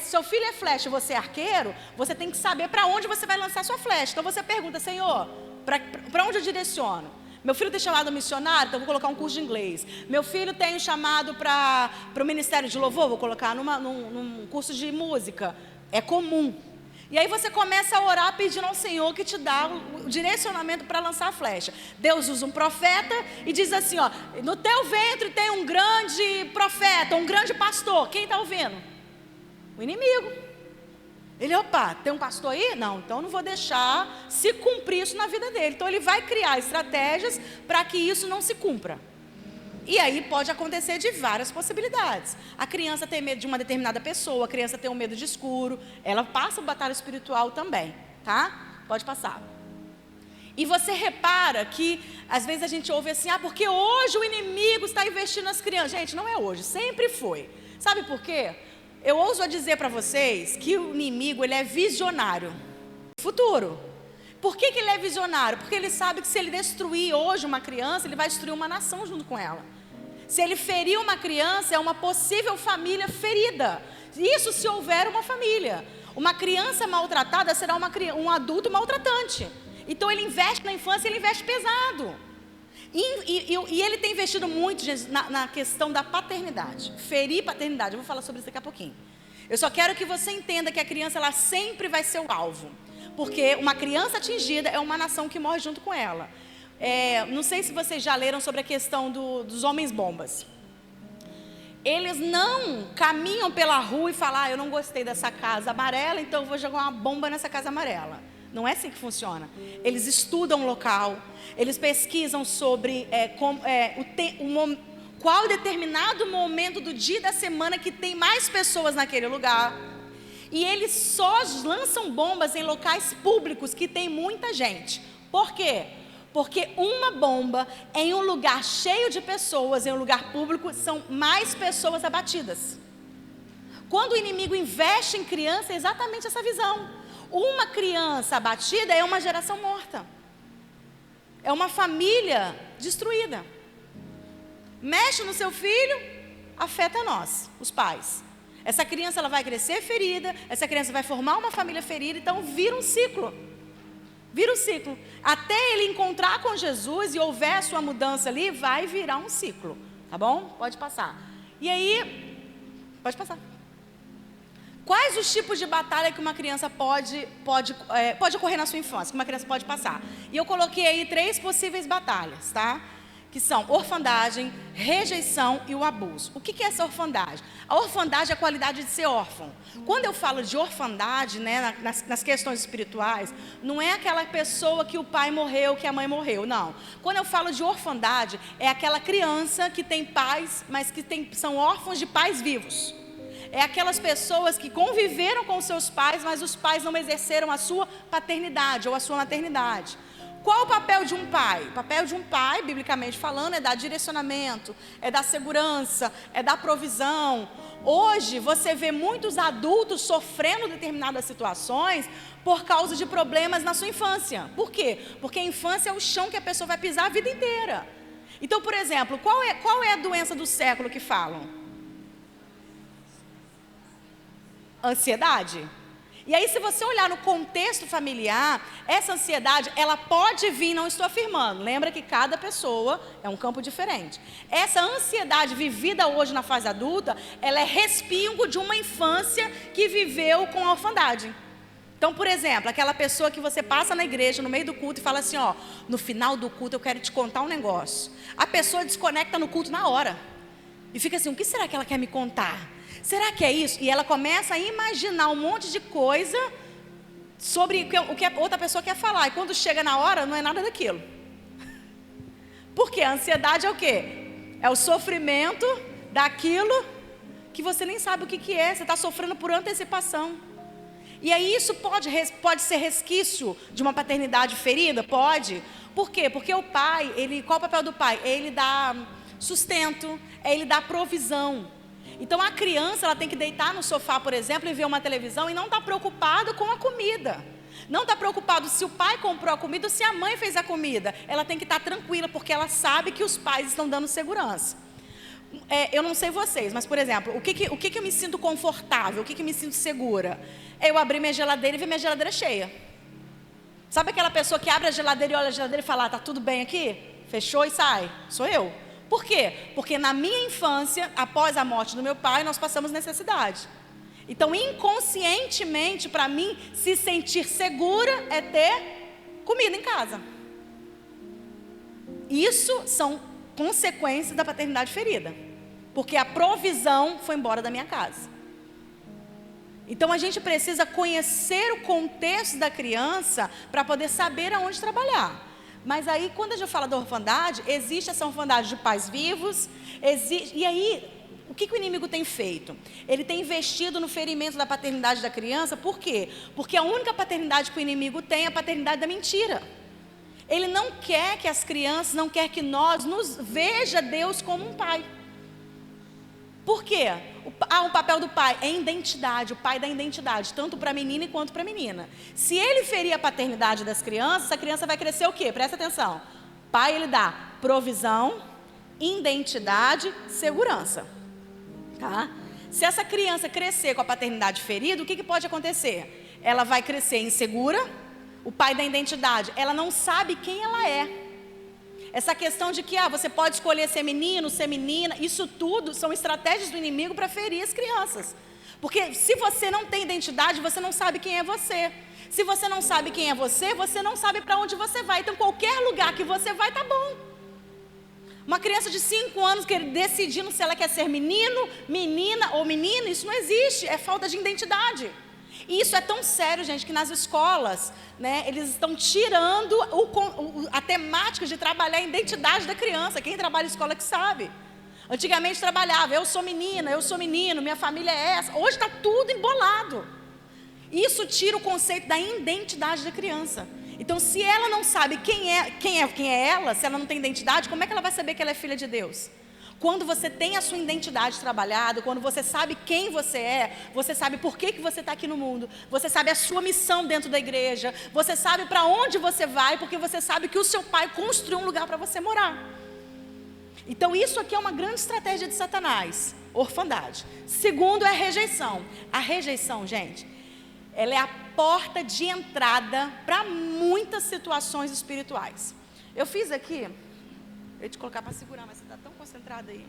seu filho é flecha e você é arqueiro, você tem que saber para onde você vai lançar sua flecha. Então você pergunta, Senhor, para onde eu direciono? Meu filho tem chamado missionário, então eu vou colocar um curso de inglês. Meu filho tem um chamado para o ministério de louvor, vou colocar num curso de música. É comum. E aí você começa a orar pedindo ao Senhor que te dá o direcionamento para lançar a flecha. Deus usa um profeta e diz assim, ó, no teu ventre tem um grande profeta, um grande pastor. Quem está ouvindo? O inimigo. Ele, opa, tem um pastor aí? Não, então eu não vou deixar se cumprir isso na vida dele. Então ele vai criar estratégias para que isso não se cumpra. E aí pode acontecer de várias possibilidades. A criança tem medo de uma determinada pessoa, a criança tem um medo de escuro, ela passa por batalha espiritual também, tá? Pode passar. E você repara que, às vezes a gente ouve assim, porque hoje o inimigo está investindo nas crianças. Gente, não é hoje, sempre foi. Sabe por quê? Eu ouso a dizer para vocês que o inimigo, ele é visionário. Futuro. Por que ele é visionário? Porque ele sabe que se ele destruir hoje uma criança, ele vai destruir uma nação junto com ela. Se ele ferir uma criança, é uma possível família ferida. Isso se houver uma família. Uma criança maltratada será um adulto maltratante. Então ele investe na infância, ele investe pesado. E ele tem investido muito, gente, na questão da paternidade. Ferir paternidade, eu vou falar sobre isso daqui a pouquinho. Eu só quero que você entenda que a criança, ela sempre vai ser o alvo. Porque uma criança atingida é uma nação que morre junto com ela. Não sei se vocês já leram sobre a questão dos homens bombas. Eles não caminham pela rua e falam, eu não gostei dessa casa amarela, então eu vou jogar uma bomba nessa casa amarela. Não é assim que funciona. Eles estudam o local, eles pesquisam sobre qual determinado momento do dia da semana que tem mais pessoas naquele lugar. E eles só lançam bombas em locais públicos que tem muita gente. Por quê? Porque uma bomba em um lugar cheio de pessoas, em um lugar público, são mais pessoas abatidas. Quando o inimigo investe em criança, é exatamente essa visão. Uma criança abatida é uma geração morta. É uma família destruída. Mexe no seu filho, afeta nós, os pais. Essa criança, ela vai crescer ferida, essa criança vai formar uma família ferida, então vira um ciclo. Vira um ciclo. Até ele encontrar com Jesus e houver a sua mudança ali, vai virar um ciclo. Tá bom? Pode passar. E aí, pode passar. Quais os tipos de batalha que uma criança pode ocorrer na sua infância, que uma criança pode passar? E eu coloquei aí 3 possíveis batalhas, tá? Que são orfandagem, rejeição e o abuso. O que é essa orfandagem? A orfandagem é a qualidade de ser órfão. Quando eu falo de orfandade, né, nas questões espirituais, não é aquela pessoa que o pai morreu, que a mãe morreu, não. Quando eu falo de orfandade, é aquela criança que tem pais, mas que são órfãos de pais vivos. É aquelas pessoas que conviveram com seus pais, mas os pais não exerceram a sua paternidade ou a sua maternidade. Qual o papel de um pai? O papel de um pai, biblicamente falando, é dar direcionamento, é dar segurança, é dar provisão. Hoje, você vê muitos adultos sofrendo determinadas situações por causa de problemas na sua infância. Por quê? Porque a infância é o chão que a pessoa vai pisar a vida inteira. Então, por exemplo, qual é a doença do século que falam? Ansiedade. E aí, se você olhar no contexto familiar, essa ansiedade, ela pode vir, não estou afirmando, lembra que cada pessoa é um campo diferente. Essa ansiedade vivida hoje na fase adulta, ela é respingo de uma infância que viveu com a orfandade. Então, por exemplo, aquela pessoa que você passa na igreja, no meio do culto, e fala assim, no final do culto eu quero te contar um negócio. A pessoa desconecta no culto na hora. E fica assim, o que será que ela quer me contar? Será que é isso? E ela começa a imaginar um monte de coisa sobre o que a outra pessoa quer falar. E quando chega na hora, não é nada daquilo. Porque a ansiedade é o quê? É o sofrimento daquilo que você nem sabe o que é. Você está sofrendo por antecipação. E aí isso pode ser resquício de uma paternidade ferida? Pode. Por quê? Porque o pai, qual é o papel do pai? Ele dá sustento, ele dá provisão. Então a criança, ela tem que deitar no sofá, por exemplo, e ver uma televisão e não está preocupado com a comida. Não está preocupado se o pai comprou a comida ou se a mãe fez a comida. Ela tem que estar tranquila, porque ela sabe que os pais estão dando segurança. Eu não sei vocês, mas, por exemplo, o que eu me sinto confortável, o que eu me sinto segura? É eu abrir minha geladeira e ver minha geladeira cheia. Sabe aquela pessoa que abre a geladeira e olha a geladeira e fala, tá tudo bem aqui? Fechou e sai? Sou eu. Por quê? Porque na minha infância, após a morte do meu pai, nós passamos necessidade. Então, inconscientemente, para mim, se sentir segura é ter comida em casa. Isso são consequências da paternidade ferida. Porque a provisão foi embora da minha casa. Então a gente precisa conhecer o contexto da criança para poder saber aonde trabalhar. Mas aí, quando a gente fala da orfandade, existe essa orfandade de pais vivos, e aí, o que o inimigo tem feito? Ele tem investido no ferimento da paternidade da criança, por quê? Porque a única paternidade que o inimigo tem é a paternidade da mentira. Ele não quer que as crianças, não quer que nós nos veja Deus como um pai. Por quê? O papel do pai é identidade, o pai dá identidade, tanto para a menina quanto para a menina. Se ele ferir a paternidade das crianças, essa criança vai crescer o quê? Presta atenção. Pai, ele dá provisão, identidade, segurança. Tá? Se essa criança crescer com a paternidade ferida, o que pode acontecer? Ela vai crescer insegura, o pai dá identidade, ela não sabe quem ela é. Essa questão de que você pode escolher ser menino, ser menina, isso tudo são estratégias do inimigo para ferir as crianças. Porque se você não tem identidade, você não sabe quem é você. Se você não sabe quem é você não sabe para onde você vai. Então qualquer lugar que você vai, tá bom. Uma criança de 5 anos decidindo se ela quer ser menino, menina ou menina, isso não existe, é falta de identidade. E isso é tão sério, gente, que nas escolas, né, eles estão tirando a temática de trabalhar a identidade da criança. Quem trabalha em escola que sabe. Antigamente trabalhava, eu sou menina, eu sou menino, minha família é essa. Hoje está tudo embolado. Isso tira o conceito da identidade da criança. Então, se ela não sabe quem é ela, se ela não tem identidade, como é que ela vai saber que ela é filha de Deus? Quando você tem a sua identidade trabalhada, quando você sabe quem você é, você sabe por que você está aqui no mundo, você sabe a sua missão dentro da igreja, você sabe para onde você vai, porque você sabe que o seu pai construiu um lugar para você morar. Então isso aqui é uma grande estratégia de Satanás, orfandade. Segundo é a rejeição. A rejeição, gente, ela é a porta de entrada para muitas situações espirituais. Eu fiz aqui... Eu ia te colocar para segurar, mas você está tão concentrada aí.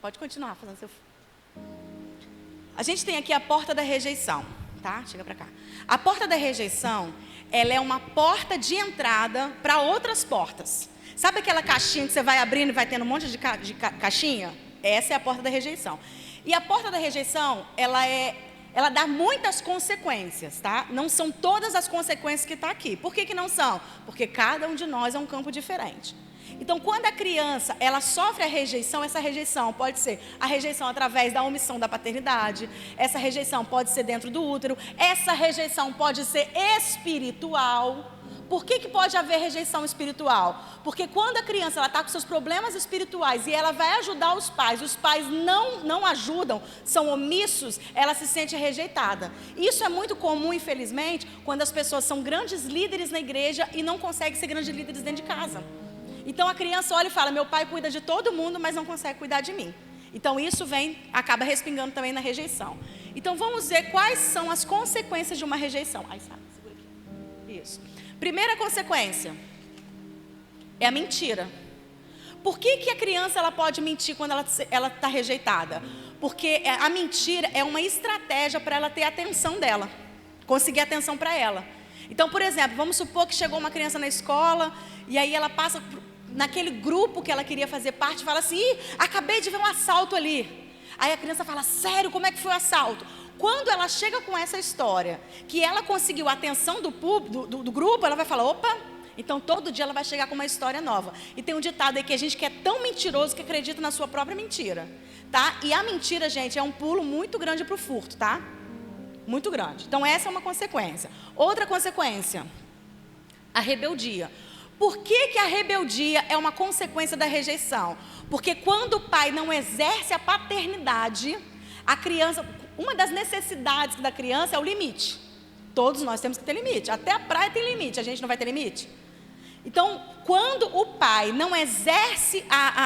Pode continuar fazendo seu... A gente tem aqui a porta da rejeição, tá? Chega para cá. A porta da rejeição, ela é uma porta de entrada para outras portas. Sabe aquela caixinha que você vai abrindo e vai tendo um monte de caixinha? Essa é a porta da rejeição. E a porta da rejeição, ela dá muitas consequências, tá? Não são todas as consequências que estão aqui. Por que não são? Porque cada um de nós é um campo diferente. Então, quando a criança, ela sofre a rejeição, essa rejeição pode ser a rejeição através da omissão da paternidade, essa rejeição pode ser dentro do útero, essa rejeição pode ser espiritual. Por que pode haver rejeição espiritual? Porque quando a criança está com seus problemas espirituais e ela vai ajudar os pais não ajudam, são omissos, ela se sente rejeitada. Isso é muito comum, infelizmente, quando as pessoas são grandes líderes na igreja e não conseguem ser grandes líderes dentro de casa. Então a criança olha e fala, meu pai cuida de todo mundo, mas não consegue cuidar de mim. Então isso acaba respingando também na rejeição. Então vamos ver quais são as consequências de uma rejeição. Ai, sabe, segura aqui. Isso. Primeira consequência é a mentira. Por que a criança ela pode mentir quando ela está rejeitada? Porque a mentira é uma estratégia para ela ter a atenção dela, conseguir atenção para ela. Então, por exemplo, vamos supor que chegou uma criança na escola e aí ela passa naquele grupo que ela queria fazer parte e fala assim, acabei de ver um assalto ali. Aí a criança fala, sério, como é que foi o assalto? Quando ela chega com essa história, que ela conseguiu a atenção do grupo, ela vai falar, opa, então todo dia ela vai chegar com uma história nova. E tem um ditado aí que a gente que é tão mentiroso que acredita na sua própria mentira, tá? E a mentira, gente, é um pulo muito grande para o furto, tá? Muito grande. Então essa é uma consequência. Outra consequência, a rebeldia. Por que a rebeldia é uma consequência da rejeição? Porque quando o pai não exerce a paternidade, a criança... Uma das necessidades da criança é o limite. Todos nós temos que ter limite. Até a praia tem limite. A gente não vai ter limite? Então, quando o pai não exerce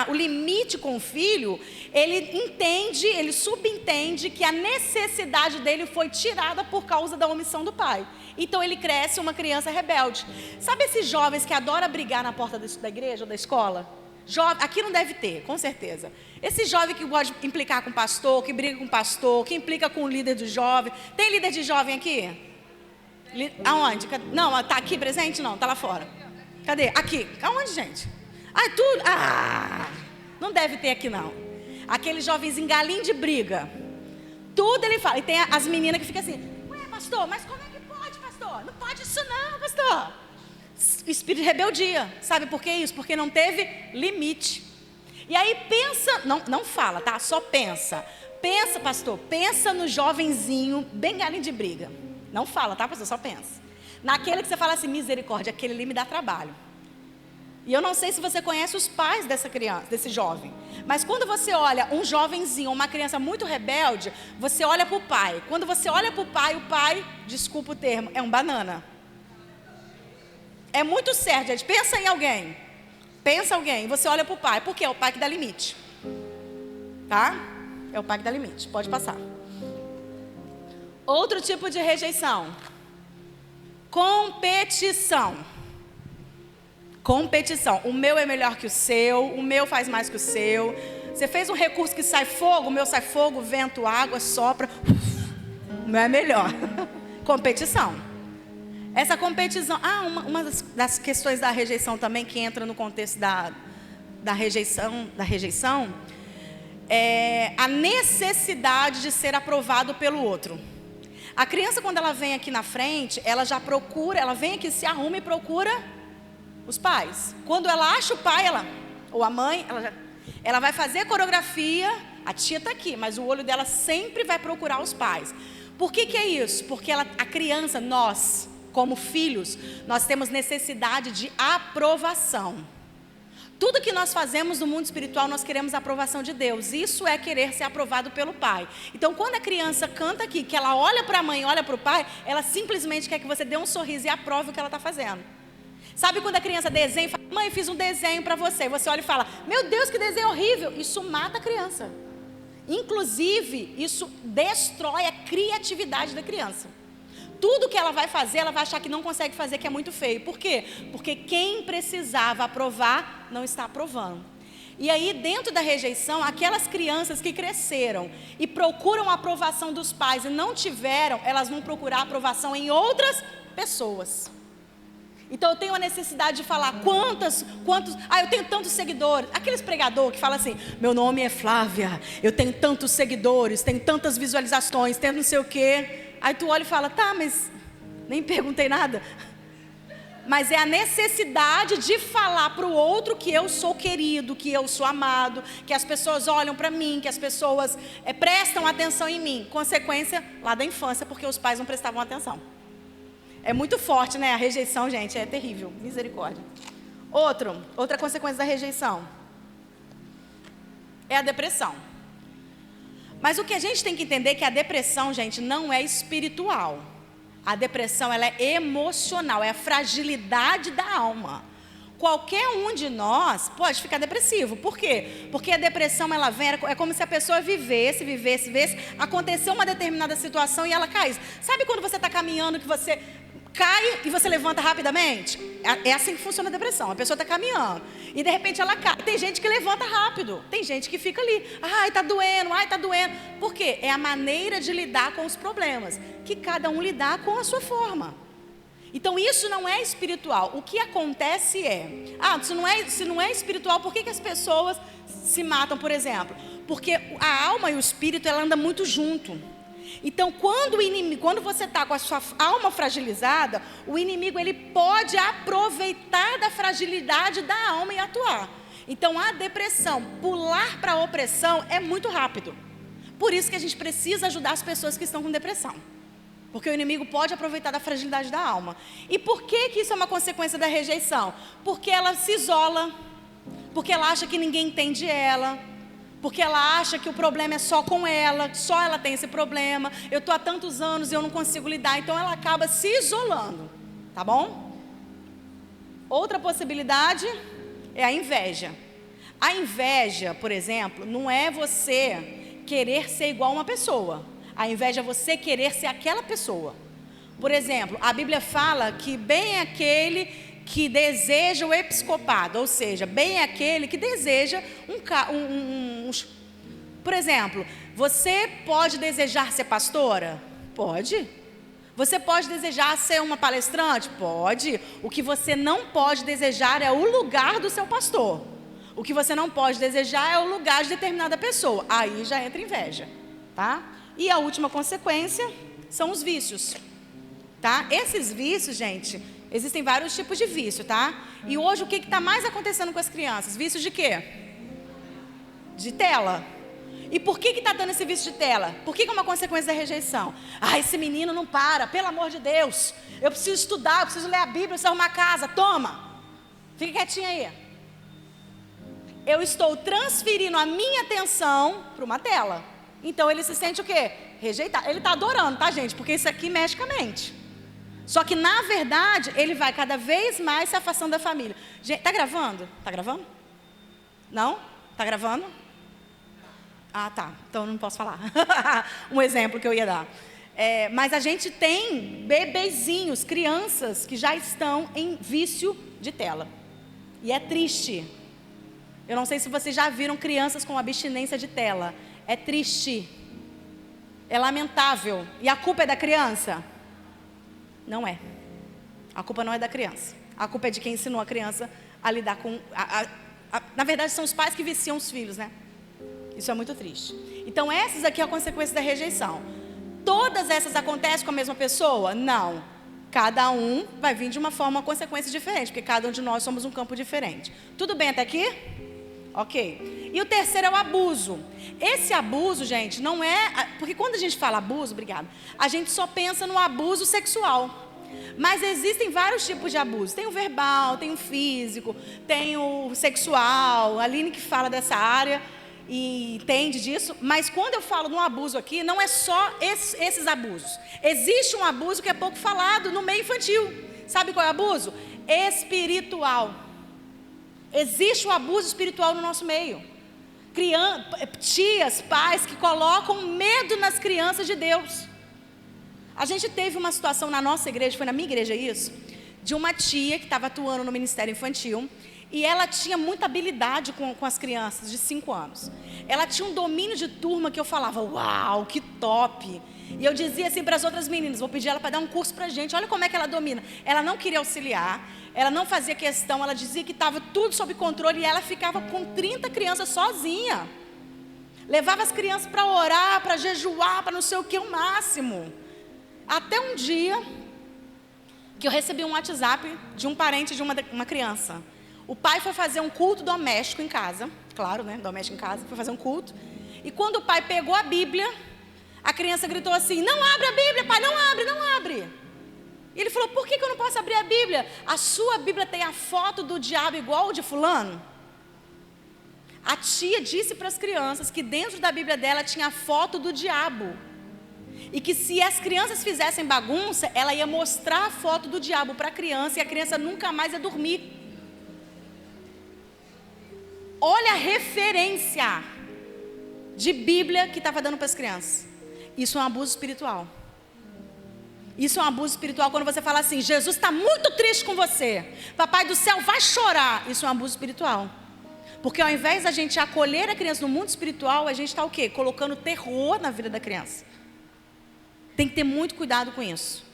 o limite com o filho, ele subentende que a necessidade dele foi tirada por causa da omissão do pai. Então, ele cresce uma criança rebelde. Sabe esses jovens que adoram brigar na porta da igreja ou da escola? Aqui não deve ter, com certeza. Esse jovem que pode implicar com o pastor, que briga com o pastor, que implica com o líder do jovem. Tem líder de jovem aqui? Aonde? Não, está aqui presente? Não, está lá fora. Cadê? Aqui. Aonde, gente? Tudo. Não deve ter aqui não. Aquele jovenzinho galinho de briga. Tudo ele fala. E tem as meninas que ficam assim: ué, pastor, mas como é que pode, pastor? Não pode isso não, pastor. Espírito de rebeldia. Sabe por que isso? Porque não teve limite. E aí pensa, não fala, tá? Só pensa. Pensa, pastor, pensa no jovenzinho bem galinho de briga. Não fala, tá, pastor? Só pensa. Naquele que você fala assim: misericórdia, aquele ali me dá trabalho. E eu não sei se você conhece os pais dessa criança, desse jovem. Mas quando você olha um jovenzinho, uma criança muito rebelde, você olha para o pai. Quando você olha para o pai, desculpa o termo, é um banana. É muito sério, gente. Pensa em alguém. Pensa em alguém. Você olha para o pai. Por quê? É o pai que dá limite. Tá? É o pai que dá limite. Pode passar. Outro tipo de rejeição. Competição. Competição. O meu é melhor que o seu, o meu faz mais que o seu. Você fez um recurso que sai fogo, o meu sai fogo, vento, água, sopra. O meu é melhor. Competição. Essa competição. Uma das questões da rejeição também, que entra no contexto da rejeição, é a necessidade de ser aprovado pelo outro. A criança, quando ela vem aqui na frente, ela já procura, ela vem aqui, se arruma e procura os pais. Quando ela acha o pai, ou a mãe, ela vai fazer a coreografia. A tia está aqui, mas o olho dela sempre vai procurar os pais. Por que é isso? Porque a criança, nós, como filhos, nós temos necessidade de aprovação. Tudo que nós fazemos no mundo espiritual, nós queremos a aprovação de Deus. Isso é querer ser aprovado pelo pai. Então, quando a criança canta aqui, que ela olha para a mãe, olha para o pai, ela simplesmente quer que você dê um sorriso e aprove o que ela está fazendo. Sabe quando a criança desenha e fala: mãe, fiz um desenho para você. E você olha e fala: meu Deus, que desenho horrível. Isso mata a criança. Inclusive, isso destrói a criatividade da criança. Tudo que ela vai fazer, ela vai achar que não consegue fazer, que é muito feio. Por quê? Porque quem precisava aprovar, não está aprovando. E aí, dentro da rejeição, aquelas crianças que cresceram e procuram a aprovação dos pais e não tiveram, elas vão procurar a aprovação em outras pessoas. Então eu tenho a necessidade de falar quantos, eu tenho tantos seguidores. Aqueles pregadores que falam assim: meu nome é Flávia, eu tenho tantos seguidores, tenho tantas visualizações, tenho não sei o quê. Aí tu olha e fala: tá, mas nem perguntei nada. Mas é a necessidade de falar para o outro que eu sou querido, que eu sou amado, que as pessoas olham para mim, que as pessoas prestam atenção em mim. Consequência lá da infância, porque os pais não prestavam atenção. É muito forte, né? A rejeição, gente, é terrível. Misericórdia. Outra consequência da rejeição é a depressão. Mas o que a gente tem que entender é que a depressão, gente, não é espiritual. A depressão, ela é emocional, é a fragilidade da alma. Qualquer um de nós pode ficar depressivo. Por quê? Porque a depressão, ela vem, é como se a pessoa vivesse, aconteceu uma determinada situação e ela caísse. Sabe quando você está caminhando, que você cai e você levanta rapidamente? É assim que funciona a depressão. A pessoa está caminhando e de repente ela cai. Tem gente que levanta rápido, tem gente que fica ali: ai, está doendo, ai, está doendo. Por quê? É a maneira de lidar com os problemas, que cada um lidar com a sua forma. Então isso não é espiritual. O que acontece se não é espiritual, por que as pessoas se matam, por exemplo? Porque a alma e o espírito, ela anda muito junto. Então, quando você está com a sua alma fragilizada, o inimigo, ele pode aproveitar da fragilidade da alma e atuar. Então, a depressão, pular para a opressão é muito rápido. Por isso que a gente precisa ajudar as pessoas que estão com depressão. Porque o inimigo pode aproveitar da fragilidade da alma. E por que isso é uma consequência da rejeição? Porque ela se isola, porque ela acha que ninguém entende ela, porque ela acha que o problema é só com ela, só ela tem esse problema. Eu estou há tantos anos e eu não consigo lidar. Então ela acaba se isolando, tá bom? Outra possibilidade é a inveja. A inveja, por exemplo, não é você querer ser igual a uma pessoa. A inveja é você querer ser aquela pessoa. Por exemplo, a Bíblia fala que bem é aquele que deseja o episcopado, ou seja, bem é aquele que deseja Por exemplo, você pode desejar ser pastora? Pode. Você pode desejar ser uma palestrante? Pode. O que você não pode desejar é o lugar do seu pastor. O que você não pode desejar é o lugar de determinada pessoa. Aí já entra inveja, tá? E a última consequência são os vícios, tá? Esses vícios, gente, existem vários tipos de vício, tá? E hoje o que está mais acontecendo com as crianças? Vícios de quê? De tela. E por que está dando esse vício de tela? Por que é uma consequência da rejeição? Ah, esse menino não para, pelo amor de Deus. Eu preciso estudar, eu preciso ler a Bíblia, eu preciso arrumar casa. Toma, fica quietinha aí. Eu estou transferindo a minha atenção para uma tela. Então ele se sente o quê? Rejeitado. Ele está adorando, tá, gente? Porque isso aqui mexe com a mente. Só que, na verdade, ele vai cada vez mais se afastando da família. Gente, tá gravando? Tá gravando? Não? Tá gravando? Ah, tá. Então não posso falar. Um exemplo que eu ia dar. Mas a gente tem bebezinhos, crianças que já estão em vício de tela. E é triste. Eu não sei se vocês já viram crianças com abstinência de tela. É triste. É lamentável. E a culpa é da criança? Não é. A culpa não é da criança. A culpa é de quem ensinou a criança a lidar com... na verdade, são os pais que viciam os filhos, né? Isso é muito triste. Então, essas aqui é a consequência da rejeição. Todas essas acontecem com a mesma pessoa? Não. Cada um vai vir de uma forma, uma consequência diferente, porque cada um de nós somos um campo diferente. Tudo bem até aqui? Ok. E o terceiro é o abuso. Esse abuso, gente, não é... Porque quando a gente fala abuso, obrigada, a gente só pensa no abuso sexual. Mas existem vários tipos de abuso. Tem o verbal, tem o físico, tem o sexual. A Aline que fala dessa área e entende disso. Mas quando eu falo de um abuso aqui, não é só esses abusos. Existe um abuso que é pouco falado no meio infantil. Sabe qual é o abuso? Espiritual. Existe o abuso espiritual no nosso meio. Tias, pais que colocam medo nas crianças de Deus. A gente teve uma situação na nossa igreja, foi na minha igreja isso, de uma tia que estava atuando no ministério infantil, e ela tinha muita habilidade com as crianças de 5 anos. Ela tinha um domínio de turma que eu falava, uau, que top. E eu dizia assim para as outras meninas, vou pedir ela para dar um curso para a gente, olha como é que ela domina. Ela não queria auxiliar, ela não fazia questão, ela dizia que estava tudo sob controle, e ela ficava com 30 crianças sozinha. Levava as crianças para orar, para jejuar, para não sei o que, o máximo. Até um dia que eu recebi um WhatsApp de um parente de uma criança. O pai foi fazer um culto doméstico em casa, claro, né, doméstico em casa, foi fazer um culto. E quando o pai pegou a Bíblia, a criança gritou assim, não abre a Bíblia, pai, não abre, não abre. E ele falou, por que eu não posso abrir a Bíblia? A sua Bíblia tem a foto do diabo igual o de fulano? A tia disse para as crianças que dentro da Bíblia dela tinha a foto do diabo. E que se as crianças fizessem bagunça, ela ia mostrar a foto do diabo para a criança, e a criança nunca mais ia dormir. Olha a referência de Bíblia que estava dando para as crianças. Isso é um abuso espiritual. Isso é um abuso espiritual quando você fala assim, Jesus está muito triste com você, papai do céu vai chorar. Isso é um abuso espiritual. Porque ao invés da gente acolher a criança no mundo espiritual, a gente está o quê? Colocando terror na vida da criança. Tem que ter muito cuidado com isso.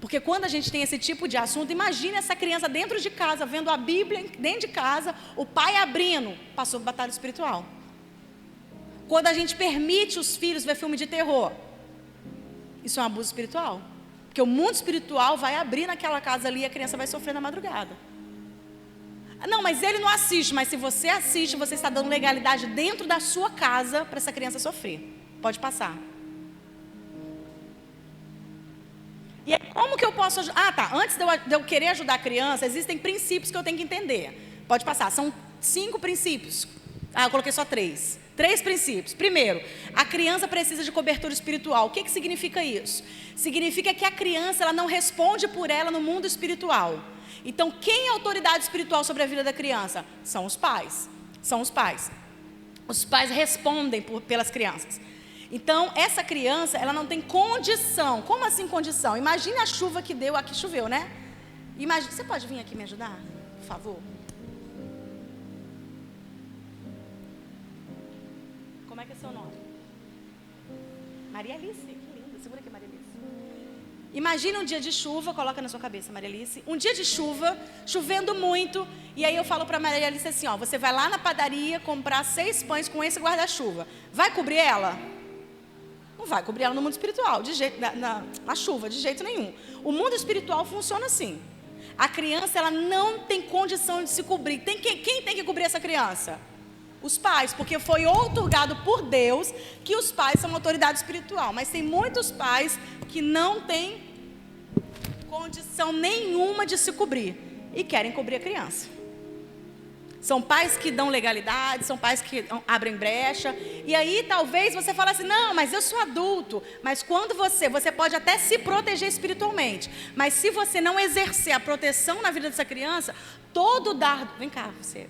Porque quando a gente tem esse tipo de assunto, imagine essa criança dentro de casa, vendo a Bíblia dentro de casa, o pai abrindo, passou por batalha espiritual. Quando a gente permite os filhos ver filme de terror, isso é um abuso espiritual. Porque o mundo espiritual vai abrir naquela casa ali e a criança vai sofrer na madrugada. Não, mas ele não assiste, mas se você assiste, você está dando legalidade dentro da sua casa para essa criança sofrer. Pode passar. E aí, como que eu posso ajudar? Ah, tá. Antes de eu querer ajudar a criança, existem princípios que eu tenho que entender. Pode passar. São 5 princípios. Ah, eu coloquei só 3. 3 princípios. Primeiro, a criança precisa de cobertura espiritual. O que significa isso? Significa que a criança ela não responde por ela no mundo espiritual. Então, quem é a autoridade espiritual sobre a vida da criança? São os pais. São os pais. Os pais respondem pelas crianças. Então, essa criança, ela não tem condição. Como assim condição? Imagine a chuva que deu, aqui choveu, né? Imagine, você pode vir aqui me ajudar, por favor? Como é que é seu nome? Maria Alice, que linda, segura aqui, Maria Alice. Imagina um dia de chuva, coloca na sua cabeça, Maria Alice, um dia de chuva, chovendo muito, e aí eu falo para Maria Alice assim, ó, você vai lá na padaria comprar 6 pães com esse guarda-chuva, vai cobrir ela? Não vai cobrir ela no mundo espiritual, de jeito, na chuva, de jeito nenhum. O mundo espiritual funciona assim. A criança, ela não tem condição de se cobrir. Quem tem que cobrir essa criança? Os pais, porque foi outorgado por Deus que os pais são autoridade espiritual. Mas tem muitos pais que não têm condição nenhuma de se cobrir e querem cobrir a criança. São pais que dão legalidade, são pais que abrem brecha. E aí talvez você fale assim, não, mas eu sou adulto. Mas quando você pode até se proteger espiritualmente. Mas se você não exercer a proteção na vida dessa criança, todo dardo... Vem cá, você...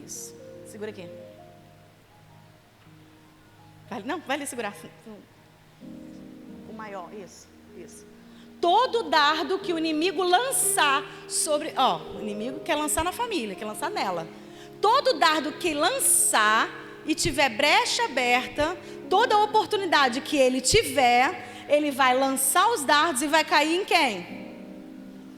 Isso, segura aqui. Vai ali segurar. O maior, isso. Todo dardo que o inimigo lançar sobre... o inimigo quer lançar na família, quer lançar nela. Todo dardo que lançar e tiver brecha aberta, toda oportunidade que ele tiver, ele vai lançar os dardos e vai cair em quem?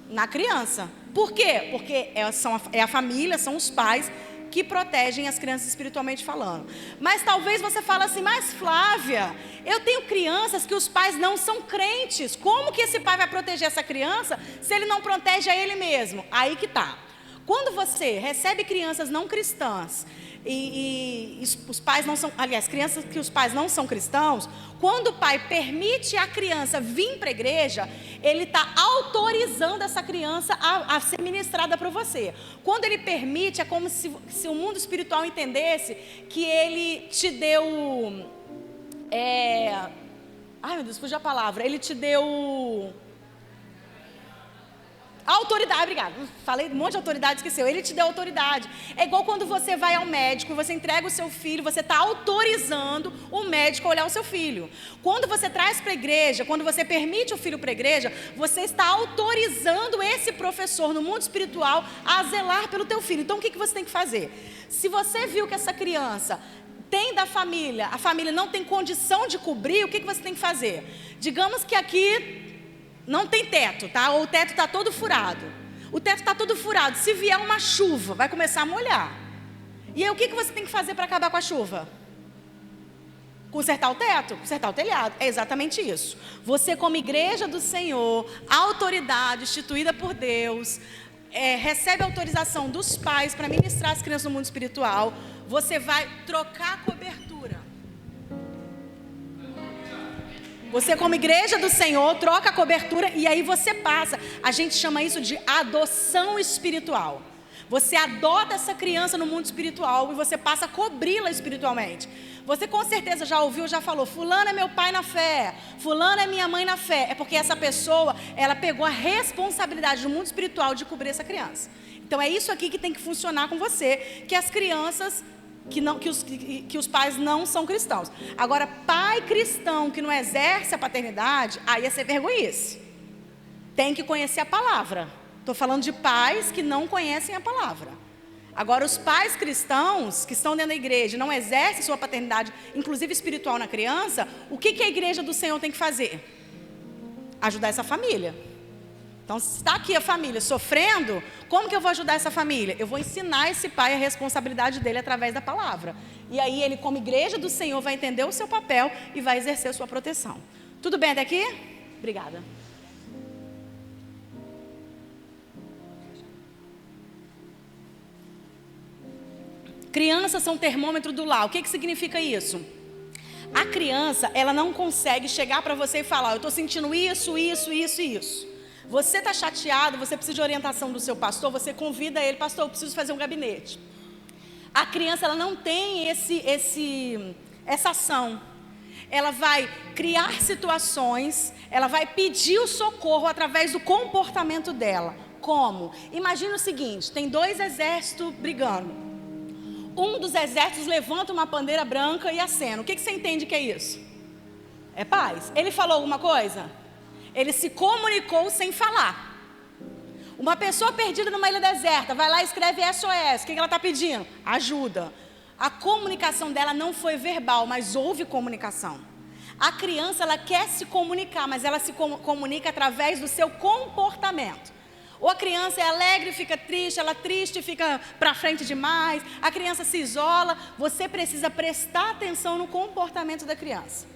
Na criança. Por quê? Porque é a família, são os pais que protegem as crianças espiritualmente falando. Mas talvez você fale assim, mas Flávia, eu tenho crianças que os pais não são crentes. Como que esse pai vai proteger essa criança se ele não protege a ele mesmo? Aí que tá. Quando você recebe crianças não cristãs e os pais não são, aliás, crianças que os pais não são cristãos, quando o pai permite a criança vir para a igreja, ele está autorizando essa criança a ser ministrada para você. Quando ele permite, é como se o mundo espiritual entendesse que ele te deu... Ai meu Deus, fugiu a palavra. Ele te deu... autoridade, obrigada. Falei um monte de autoridade, esqueceu. Ele te deu autoridade. É igual quando você vai ao médico, você entrega o seu filho, você está autorizando o médico a olhar o seu filho. Quando você traz para a igreja, quando você permite o filho para a igreja, você está autorizando esse professor no mundo espiritual a zelar pelo teu filho. Então o que você tem que fazer? Se você viu que essa criança tem da família, a família não tem condição de cobrir, o que você tem que fazer? Digamos que aqui não tem teto, tá? Ou o teto está todo furado. O teto está todo furado. Se vier uma chuva, vai começar a molhar. E aí o que você tem que fazer para acabar com a chuva? Consertar o teto? Consertar o telhado. É exatamente isso. Você, como igreja do Senhor, autoridade instituída por Deus, recebe a autorização dos pais para ministrar as crianças no mundo espiritual. Você vai trocar a cobertura. Você, como igreja do Senhor, troca a cobertura e aí você passa. A gente chama isso de adoção espiritual. Você adota essa criança no mundo espiritual e você passa a cobri-la espiritualmente. Você com certeza já ouviu, já falou, fulano é meu pai na fé, fulano é minha mãe na fé. É porque essa pessoa, ela pegou a responsabilidade do mundo espiritual de cobrir essa criança. Então é isso aqui que tem que funcionar com você, que as crianças... Que os pais não são cristãos. Agora, pai cristão que não exerce a paternidade, aí é ser vergonhice. Tem que conhecer a palavra. Estou falando de pais que não conhecem a palavra. Agora, os pais cristãos que estão dentro da igreja não exercem sua paternidade, inclusive espiritual na criança, o que a igreja do Senhor tem que fazer? Ajudar essa família. Então, se está aqui a família sofrendo, como que eu vou ajudar essa família? Eu vou ensinar esse pai a responsabilidade dele através da palavra. E aí ele, como igreja do Senhor, vai entender o seu papel e vai exercer a sua proteção. Tudo bem até aqui? Obrigada. Crianças são termômetro do lar. O que significa isso? A criança, ela não consegue chegar para você e falar, eu estou sentindo isso, isso, isso e isso. Você está chateado, você precisa de orientação do seu pastor, você convida ele, pastor, eu preciso fazer um gabinete. A criança, ela não tem essa ação. Ela vai criar situações, ela vai pedir o socorro através do comportamento dela. Como? Imagina o seguinte, tem 2 exércitos brigando. Um dos exércitos levanta uma bandeira branca e acena. O que você entende que é isso? É paz. Ele falou alguma coisa? Ele se comunicou sem falar. Uma pessoa perdida numa ilha deserta, vai lá e escreve SOS. O que ela está pedindo? Ajuda. A comunicação dela não foi verbal, mas houve comunicação. A criança, ela quer se comunicar, mas ela se comunica através do seu comportamento. Ou a criança é alegre, fica triste, ela triste, fica para frente demais, a criança se isola. Você precisa prestar atenção no comportamento da criança.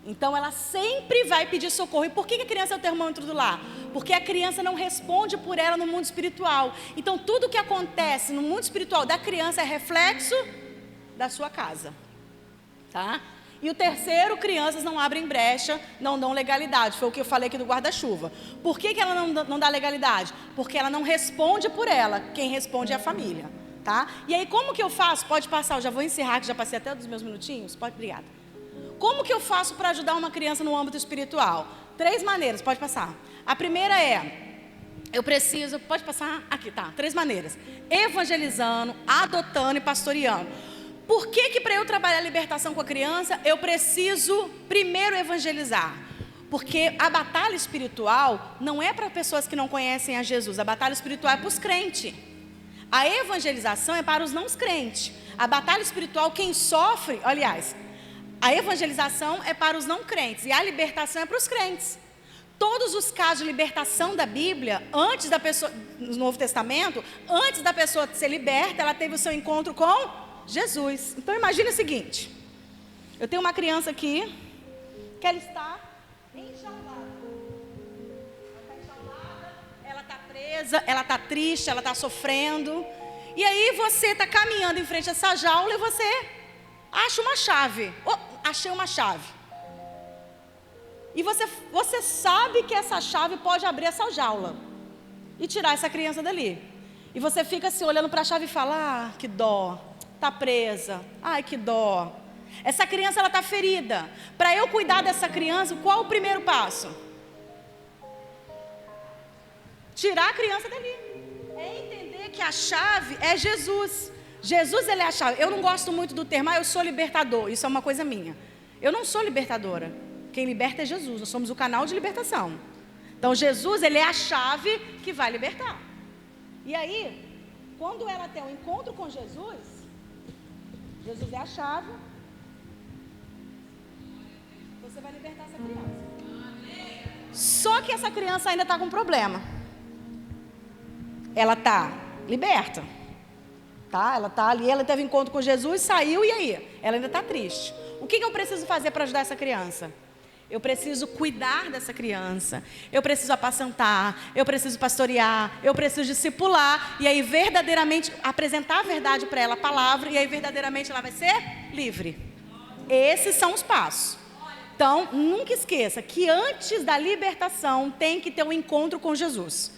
Então ela sempre vai pedir socorro. E por que a criança é o termômetro do lar? Porque a criança não responde por ela no mundo espiritual. Então tudo que acontece no mundo espiritual da criança é reflexo da sua casa, tá? E o terceiro, crianças não abrem brecha, não dão legalidade. Foi o que eu falei aqui do guarda-chuva. Por que ela não dá legalidade? Porque ela não responde por ela. Quem responde é a família, tá? E aí, como que eu faço? Pode passar, eu já vou encerrar, que já passei até dos meus minutinhos. Pode, obrigada. Como que eu faço para ajudar uma criança no âmbito espiritual? 3 maneiras, pode passar. A primeira é, eu preciso, pode passar, aqui tá, 3 maneiras. Evangelizando, adotando e pastoreando. Por que para eu trabalhar a libertação com a criança, eu preciso primeiro evangelizar? Porque a batalha espiritual não é para pessoas que não conhecem a Jesus. A batalha espiritual é para os crentes. A evangelização é para os não crentes. A batalha espiritual, quem sofre, aliás, a evangelização é para os não crentes. E a libertação é para os crentes. Todos os casos de libertação da Bíblia, antes da pessoa, no Novo Testamento, antes da pessoa ser liberta, ela teve o seu encontro com Jesus. Então imagine o seguinte, eu tenho uma criança aqui, que ela está enjaulada. Ela está enjaulada, ela está presa, ela está triste, ela está sofrendo. E aí você está caminhando em frente a essa jaula e você acha uma chave. Achei uma chave. E você sabe que essa chave pode abrir essa jaula e tirar essa criança dali. E você fica assim olhando para a chave e fala, que dó. Está presa, ai que dó. Essa criança ela está ferida. Para eu cuidar dessa criança, qual o primeiro passo? Tirar a criança dali. É entender que a chave é Jesus. Jesus ele é a chave. Eu não gosto muito do termo, eu sou libertador. Isso é uma coisa minha. Eu não sou libertadora. Quem liberta é Jesus. Nós somos o canal de libertação. Então Jesus ele é a chave que vai libertar. E aí, quando ela tem um encontro com Jesus, Jesus é a chave. Você vai libertar essa criança. Só que essa criança ainda está com um problema. Ela está liberta. Tá? Ela está ali, ela teve encontro com Jesus, saiu e aí? Ela ainda está triste. O que eu preciso fazer para ajudar essa criança? Eu preciso cuidar dessa criança. Eu preciso apacentar. Eu preciso pastorear. Eu preciso discipular. E aí verdadeiramente apresentar a verdade para ela, a palavra. E aí verdadeiramente ela vai ser livre. Esses são os passos. Então, nunca esqueça que antes da libertação tem que ter um encontro com Jesus.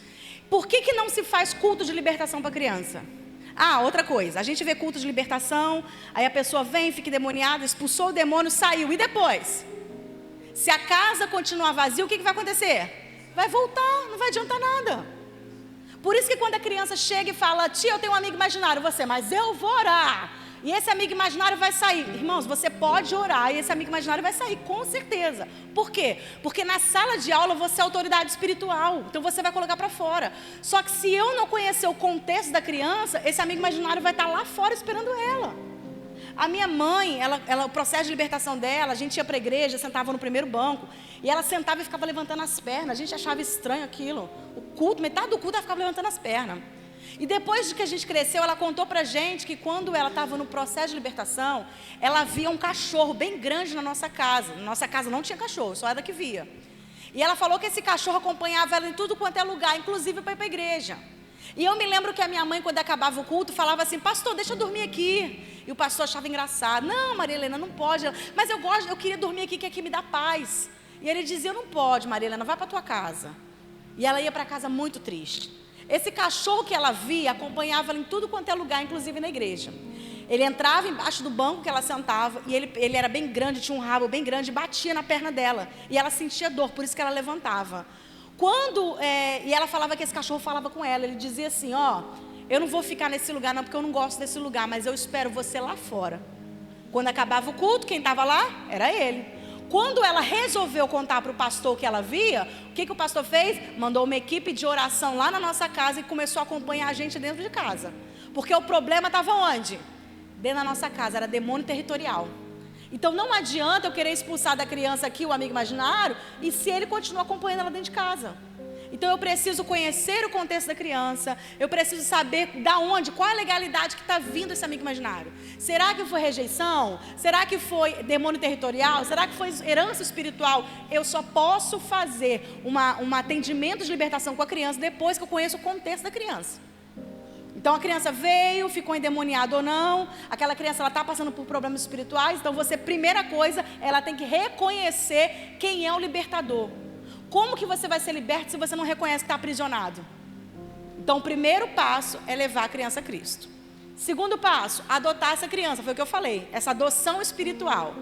Por que não se faz culto de libertação para criança? Outra coisa. A gente vê culto de libertação. Aí a pessoa vem, fica endemoniada, expulsou o demônio, saiu. E depois? Se a casa continuar vazia, o que vai acontecer? Vai voltar, não vai adiantar nada. Por isso que quando a criança chega e fala, tia, eu tenho um amigo imaginário, mas eu vou orar. E esse amigo imaginário vai sair. Irmãos, você pode orar e esse amigo imaginário vai sair, com certeza. Por quê? Porque na sala de aula você é autoridade espiritual. Então você vai colocar para fora. Só que se eu não conhecer o contexto da criança, esse amigo imaginário vai estar lá fora esperando ela. A minha mãe, o processo de libertação dela, a gente ia para a igreja, sentava no primeiro banco, e ela sentava e ficava levantando as pernas. A gente achava estranho aquilo. O culto, metade do culto ela ficava levantando as pernas. E depois de que a gente cresceu, ela contou pra gente que quando ela estava no processo de libertação, ela via um cachorro bem grande na nossa casa. Na nossa casa não tinha cachorro, só ela que via. E ela falou que esse cachorro acompanhava ela em tudo quanto é lugar, inclusive para ir para a igreja. E eu me lembro que a minha mãe, quando acabava o culto, falava assim, pastor, deixa eu dormir aqui. E o pastor achava engraçado. Não, Maria Helena, não pode. Mas eu queria dormir aqui, que aqui me dá paz. E ele dizia, não pode, Maria Helena, vai para a tua casa. E ela ia para casa muito triste. Esse cachorro que ela via, acompanhava ela em tudo quanto é lugar, inclusive na igreja. Ele entrava embaixo do banco que ela sentava, e ele era bem grande, tinha um rabo bem grande, e batia na perna dela. E ela sentia dor, por isso que ela levantava. E ela falava que esse cachorro falava com ela, ele dizia assim, eu não vou ficar nesse lugar não, porque eu não gosto desse lugar, mas eu espero você lá fora. Quando acabava o culto, quem estava lá era ele. Quando ela resolveu contar para o pastor o que ela via, o que o pastor fez? Mandou uma equipe de oração lá na nossa casa e começou a acompanhar a gente dentro de casa. Porque o problema estava onde? Dentro da nossa casa, era demônio territorial. Então não adianta eu querer expulsar da criança aqui o amigo imaginário e se ele continua acompanhando ela dentro de casa. Então eu preciso conhecer o contexto da criança, eu preciso saber da onde, qual a legalidade que está vindo esse amigo imaginário. Será que foi rejeição? Será que foi demônio territorial? Será que foi herança espiritual? Eu só posso fazer um atendimento de libertação com a criança depois que eu conheço o contexto da criança. Então a criança veio, ficou endemoniada ou não, aquela criança está passando por problemas espirituais, então você, primeira coisa, ela tem que reconhecer quem é o libertador. Como que você vai ser liberto se você não reconhece que está aprisionado? Então o primeiro passo é levar a criança a Cristo. Segundo passo, adotar essa criança, foi o que eu falei, essa adoção espiritual.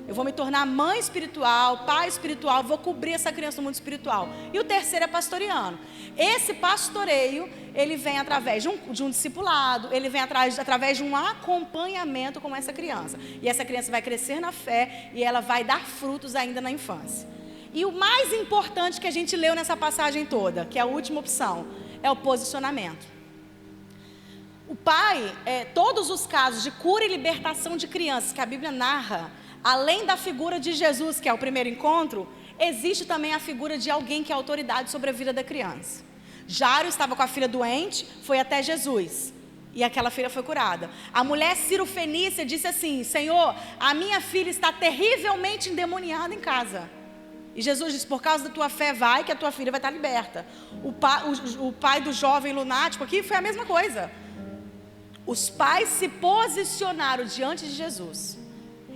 Eu vou me tornar mãe espiritual, pai espiritual, vou cobrir essa criança no mundo espiritual. E o terceiro é pastoreando. Esse pastoreio, ele vem através de um discipulado, ele vem através de um acompanhamento com essa criança. E essa criança vai crescer na fé e ela vai dar frutos ainda na infância. E o mais importante que a gente leu nessa passagem toda, que é a última opção, é o posicionamento. O pai, todos os casos de cura e libertação de crianças que a Bíblia narra, além da figura de Jesus, que é o primeiro encontro, existe também a figura de alguém que é autoridade sobre a vida da criança. Jairo estava com a filha doente, foi até Jesus, e aquela filha foi curada. A mulher Cirofenícia disse assim: Senhor, a minha filha está terrivelmente endemoniada em casa. E Jesus disse: por causa da tua fé vai, que a tua filha vai estar liberta. O pai do jovem lunático aqui foi a mesma coisa. Os pais se posicionaram diante de Jesus.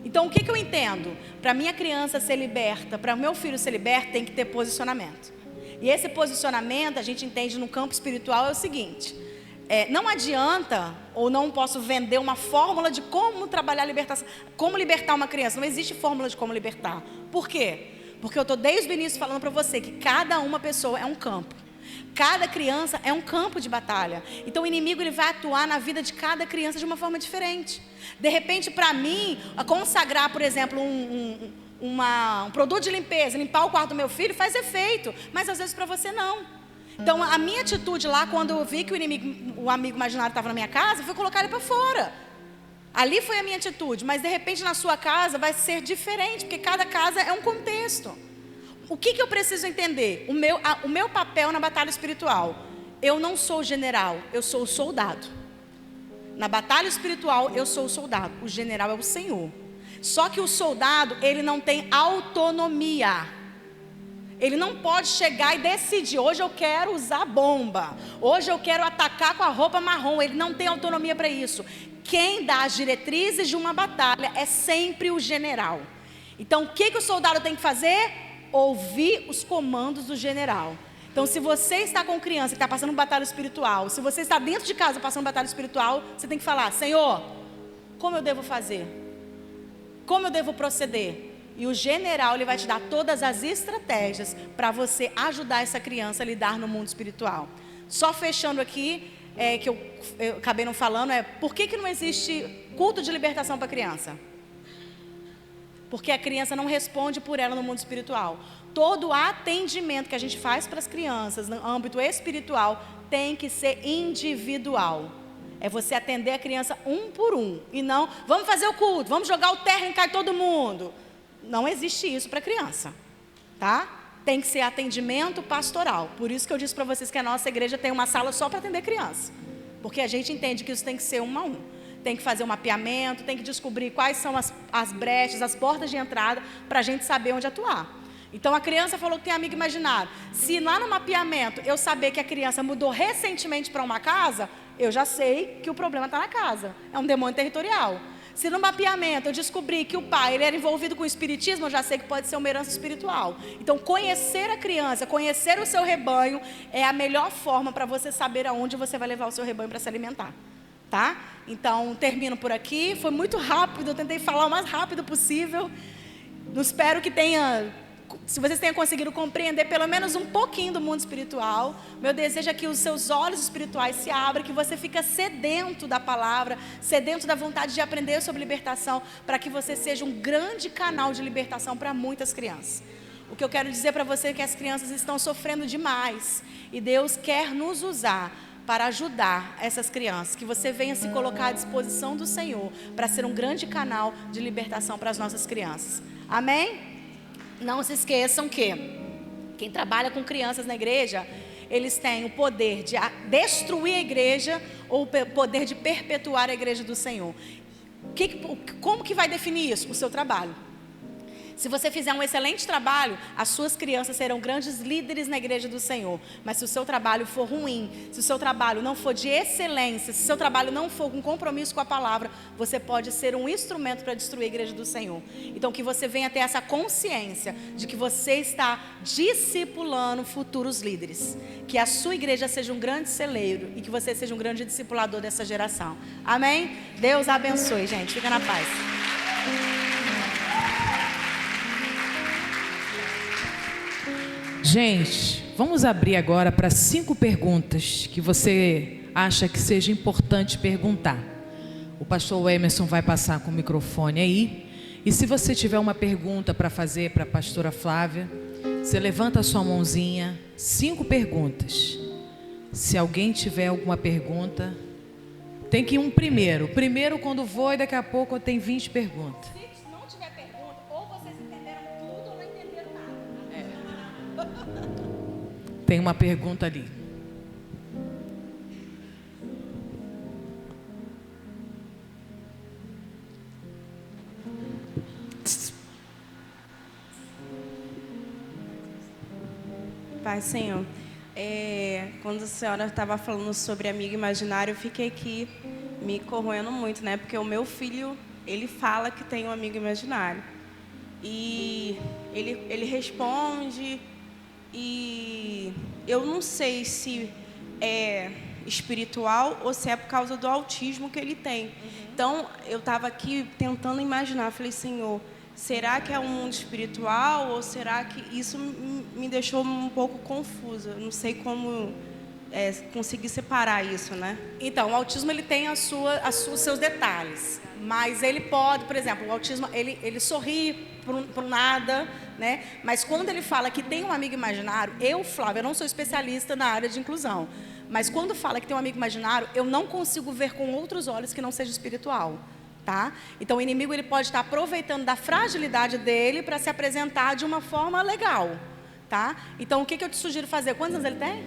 Então o que eu entendo? Para minha criança ser liberta, para o meu filho ser liberto, tem que ter posicionamento. E esse posicionamento a gente entende no campo espiritual é o seguinte: não adianta, ou não posso vender uma fórmula de como trabalhar a libertação, como libertar uma criança. Não existe fórmula de como libertar. Por quê? Porque eu estou desde o início falando para você que cada uma pessoa é um campo. Cada criança é um campo de batalha. Então o inimigo ele vai atuar na vida de cada criança de uma forma diferente. De repente, para mim, consagrar, por exemplo, um produto de limpeza, limpar o quarto do meu filho, faz efeito. Mas às vezes para você não. Então a minha atitude lá, quando eu vi que o amigo imaginário estava na minha casa, foi colocar ele para fora. Ali foi a minha atitude, mas de repente na sua casa vai ser diferente, porque cada casa é um contexto. O que eu preciso entender? O meu papel na batalha espiritual. Eu não sou o general, eu sou o soldado. Na batalha espiritual eu sou o soldado, o general é o Senhor. Só que o soldado, ele não tem autonomia. Ele não pode chegar e decidir: hoje eu quero usar bomba, hoje eu quero atacar com a roupa marrom. Ele não tem autonomia para isso. Quem dá as diretrizes de uma batalha é sempre o general. Então o que o soldado tem que fazer? Ouvir os comandos do general. Então se você está com criança que está passando batalha espiritual, se você está dentro de casa passando batalha espiritual, você tem que falar: Senhor, como eu devo fazer? Como eu devo proceder? E o general, ele vai te dar todas as estratégias para você ajudar essa criança a lidar no mundo espiritual. Só fechando aqui, que eu acabei não falando, por que não existe culto de libertação para criança? Porque a criança não responde por ela no mundo espiritual. Todo atendimento que a gente faz para as crianças no âmbito espiritual tem que ser individual. É você atender a criança um por um. E não, vamos fazer o culto, vamos jogar o terno e cai todo mundo. Não existe isso para criança, tá? Tem que ser atendimento pastoral. Por isso que eu disse para vocês que a nossa igreja tem uma sala só para atender criança. Porque a gente entende que isso tem que ser um a um. Tem que fazer um mapeamento, tem que descobrir quais são as brechas, as portas de entrada, para a gente saber onde atuar. Então a criança falou que tem amigo imaginário. Se lá no mapeamento eu saber que a criança mudou recentemente para uma casa, eu já sei que o problema está na casa. É um demônio territorial. Se no mapeamento eu descobrir que o pai ele era envolvido com o espiritismo, eu já sei que pode ser uma herança espiritual. Então conhecer a criança, conhecer o seu rebanho é a melhor forma para você saber aonde você vai levar o seu rebanho para se alimentar. Tá? Então termino por aqui. Foi muito rápido, eu tentei falar o mais rápido possível. Espero que se vocês tenham conseguido compreender pelo menos um pouquinho do mundo espiritual. Meu desejo é que os seus olhos espirituais se abram, que você fique sedento da palavra, sedento da vontade de aprender sobre libertação, para que você seja um grande canal de libertação para muitas crianças. O que eu quero dizer para você é que as crianças estão sofrendo demais, e Deus quer nos usar para ajudar essas crianças, que você venha se colocar à disposição do Senhor para ser um grande canal de libertação para as nossas crianças. Amém? Não se esqueçam que quem trabalha com crianças na igreja, eles têm o poder de destruir a igreja ou o poder de perpetuar a igreja do Senhor. Como que vai definir isso? O seu trabalho. Se você fizer um excelente trabalho, as suas crianças serão grandes líderes na igreja do Senhor. Mas se o seu trabalho for ruim, se o seu trabalho não for de excelência, se o seu trabalho não for com compromisso com a palavra, você pode ser um instrumento para destruir a igreja do Senhor. Então que você venha ter essa consciência de que você está discipulando futuros líderes. Que a sua igreja seja um grande celeiro e que você seja um grande discipulador dessa geração. Amém? Deus abençoe, gente. Fica na paz. Gente, vamos abrir agora para 5 perguntas que você acha que seja importante perguntar. O pastor Emerson vai passar com o microfone aí. E se você tiver uma pergunta para fazer para a pastora Flávia, você levanta a sua mãozinha. 5 perguntas. Se alguém tiver alguma pergunta, tem que ir um primeiro. Primeiro quando vou e daqui a pouco tem 20 perguntas. Se não tiver pergunta, ou vocês entenderam tudo ou não entenderam nada. Tem uma pergunta ali. Pai, Senhor, quando a senhora estava falando sobre amigo imaginário, eu fiquei aqui me corroendo muito, né? Porque o meu filho, ele fala que tem um amigo imaginário. E ele responde, e eu não sei se é espiritual ou se é por causa do autismo que ele tem. Então, eu estava aqui tentando imaginar, falei, Senhor, será que é um mundo espiritual ou será que isso me deixou um pouco confusa? Eu não sei como conseguir separar isso, né? Então, o autismo ele tem os seus detalhes, mas ele pode, por exemplo, o autismo ele sorri por nada, né? Mas quando ele fala que tem um amigo imaginário, Flávia, eu não sou especialista na área de inclusão, mas quando fala que tem um amigo imaginário, eu não consigo ver com outros olhos que não seja espiritual. Tá? Então o inimigo ele pode estar aproveitando da fragilidade dele para se apresentar de uma forma legal, tá? Então o que eu te sugiro fazer? Quantos anos ele tem?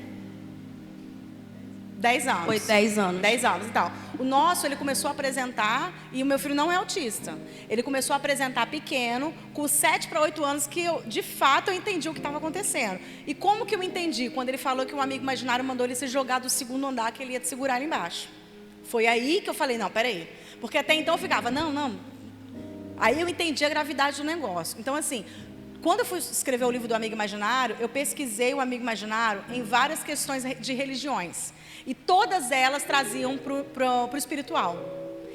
10 anos. Foi 10 anos. 10 anos, então. O nosso, ele começou a apresentar, e o meu filho não é autista. Ele começou a apresentar pequeno, com 7 para 8 anos, que de fato eu entendi o que estava acontecendo. E como que eu entendi? Quando ele falou que um amigo imaginário mandou ele se jogar do 2º andar, que ele ia te segurar ali embaixo. Foi aí que eu falei, não, peraí. Porque até então eu ficava, não. Aí eu entendi a gravidade do negócio. Então, assim, quando eu fui escrever o livro do Amigo Imaginário, eu pesquisei o Amigo Imaginário em várias questões de religiões. E todas elas traziam para o espiritual.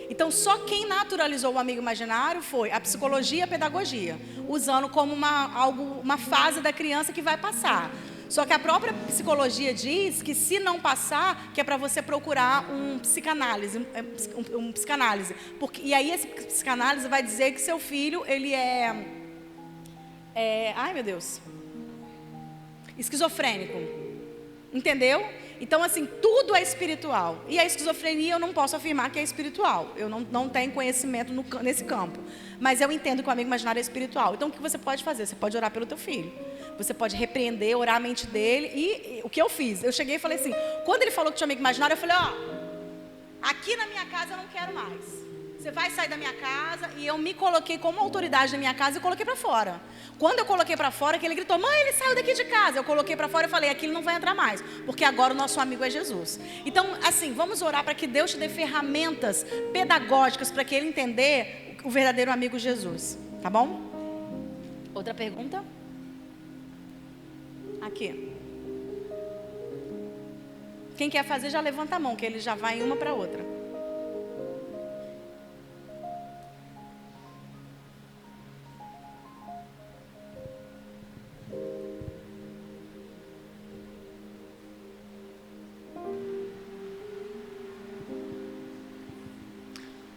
Então, só quem naturalizou o Amigo Imaginário foi a psicologia e a pedagogia, usando como uma fase da criança que vai passar. Só que a própria psicologia diz que se não passar, que é para você procurar um psicanálise. E aí esse psicanálise vai dizer que seu filho, ele ai meu Deus, esquizofrênico. Entendeu? Então assim, tudo é espiritual. E a esquizofrenia eu não posso afirmar que é espiritual. Eu não tenho conhecimento nesse campo. Mas eu entendo que o amigo imaginário é espiritual. Então o que você pode fazer? Você pode orar pelo teu filho. Você pode repreender, orar a mente dele. E o que eu fiz? Eu cheguei e falei assim, quando ele falou que tinha amigo imaginário, eu falei, aqui na minha casa eu não quero mais. Você vai sair da minha casa. E eu me coloquei como autoridade na minha casa e coloquei para fora. Quando eu coloquei para fora, que ele gritou, mãe, ele saiu daqui de casa. Eu coloquei para fora e falei, aqui ele não vai entrar mais. Porque agora o nosso amigo é Jesus. Então, assim, vamos orar para que Deus te dê ferramentas pedagógicas para que ele entender o verdadeiro amigo Jesus. Tá bom? Outra pergunta? Aqui. Quem quer fazer já levanta a mão, que ele já vai uma para outra.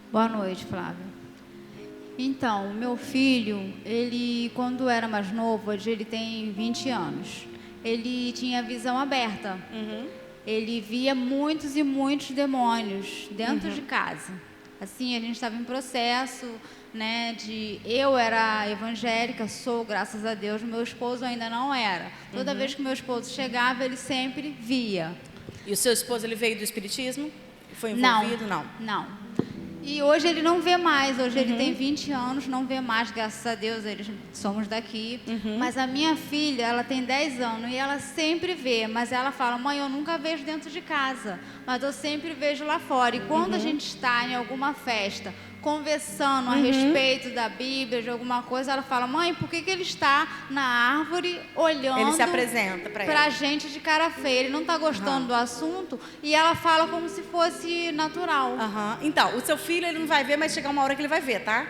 Boa noite, Flávia. Então, meu filho, ele, quando era mais novo, hoje ele tem 20 anos, ele tinha visão aberta. ele via muitos e muitos demônios dentro de casa. Assim, a gente estava em processo, né, eu era evangélica, sou, graças a Deus, meu esposo ainda não era. Toda vez que meu esposo chegava, ele sempre via. E o seu esposo, ele veio do espiritismo? Foi envolvido? Não. E hoje ele não vê mais, hoje ele tem 20 anos, não vê mais, graças a Deus, eles somos daqui. Mas a minha filha, ela tem 10 anos e ela sempre vê, mas ela fala, mãe, eu nunca vejo dentro de casa, mas eu sempre vejo lá fora. E quando a gente está em alguma festa, conversando a respeito da Bíblia, de alguma coisa, ela fala, mãe, por que ele está na árvore olhando? Ele se apresenta para ela. Pra gente de cara feia, ele não está gostando do assunto e ela fala como se fosse natural. Então, o seu filho ele não vai ver, mas chegar uma hora que ele vai ver, tá?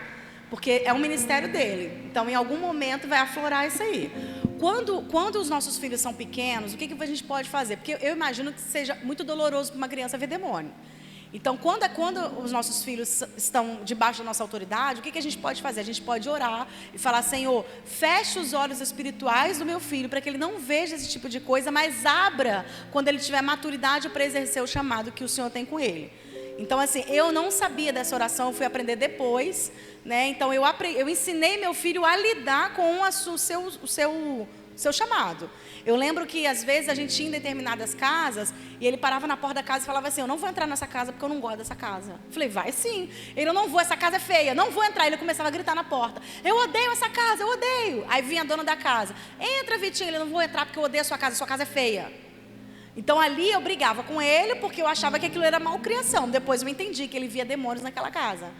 Porque é um ministério dele. Então, em algum momento vai aflorar isso aí. Quando os nossos filhos são pequenos, o que a gente pode fazer? Porque eu imagino que seja muito doloroso para uma criança ver demônio. Então, quando os nossos filhos estão debaixo da nossa autoridade, o que a gente pode fazer? A gente pode orar e falar, Senhor, feche os olhos espirituais do meu filho para que ele não veja esse tipo de coisa, mas abra quando ele tiver maturidade para exercer o chamado que o Senhor tem com ele. Então, assim, eu não sabia dessa oração, eu fui aprender depois, né? Então, eu ensinei meu filho a lidar com o seu chamado. Eu lembro que às vezes a gente ia em determinadas casas e ele parava na porta da casa e falava assim, eu não vou entrar nessa casa porque eu não gosto dessa casa. Eu falei, vai sim. Ele, eu não vou, essa casa é feia, não vou entrar. Ele começava a gritar na porta, eu odeio essa casa, eu odeio. Aí vinha a dona da casa, entra Vitinho, ele, não vou entrar porque eu odeio a sua casa é feia. Então ali eu brigava com ele porque eu achava que aquilo era malcriação. Depois eu entendi que ele via demônios naquela casa.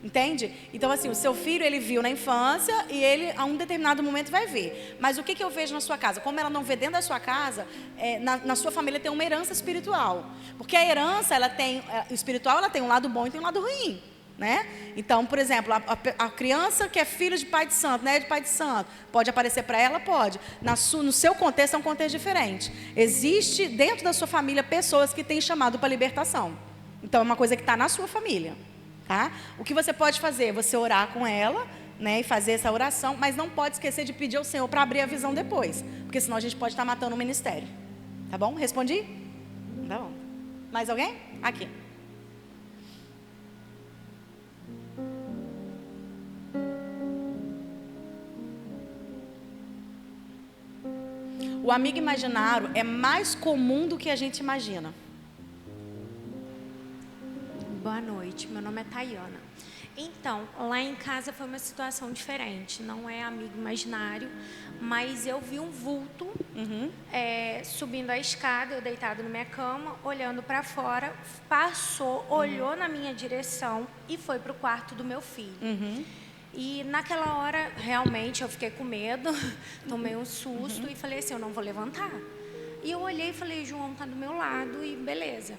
Entende? Então, assim, o seu filho, ele viu na infância e ele, a um determinado momento, vai ver. Mas o que eu vejo na sua casa? Como ela não vê dentro da sua casa, na sua família tem uma herança espiritual. Porque a herança, espiritual, ela tem um lado bom e tem um lado ruim. Né? Então, por exemplo, a criança que é filho de pai de santo, né, de pai de santo, pode aparecer para ela? Pode. No seu contexto, é um contexto diferente. Existe, dentro da sua família, pessoas que têm chamado para libertação. Então, é uma coisa que está na sua família. Tá? O que você pode fazer? Você orar com ela, né, e fazer essa oração, mas não pode esquecer de pedir ao Senhor para abrir a visão depois, porque senão a gente pode estar matando o ministério. Tá bom? Respondi? Tá bom. Mais alguém? Aqui. O amigo imaginário é mais comum do que a gente imagina. Boa noite, meu nome é Tayana. Então, lá em casa foi uma situação diferente. Não é amigo imaginário, mas eu vi um vulto subindo a escada, eu deitado na minha cama, olhando para fora, passou, olhou na minha direção e foi para o quarto do meu filho. E naquela hora, realmente, eu fiquei com medo, tomei um susto e falei assim, eu não vou levantar. E eu olhei e falei, João está do meu lado e beleza.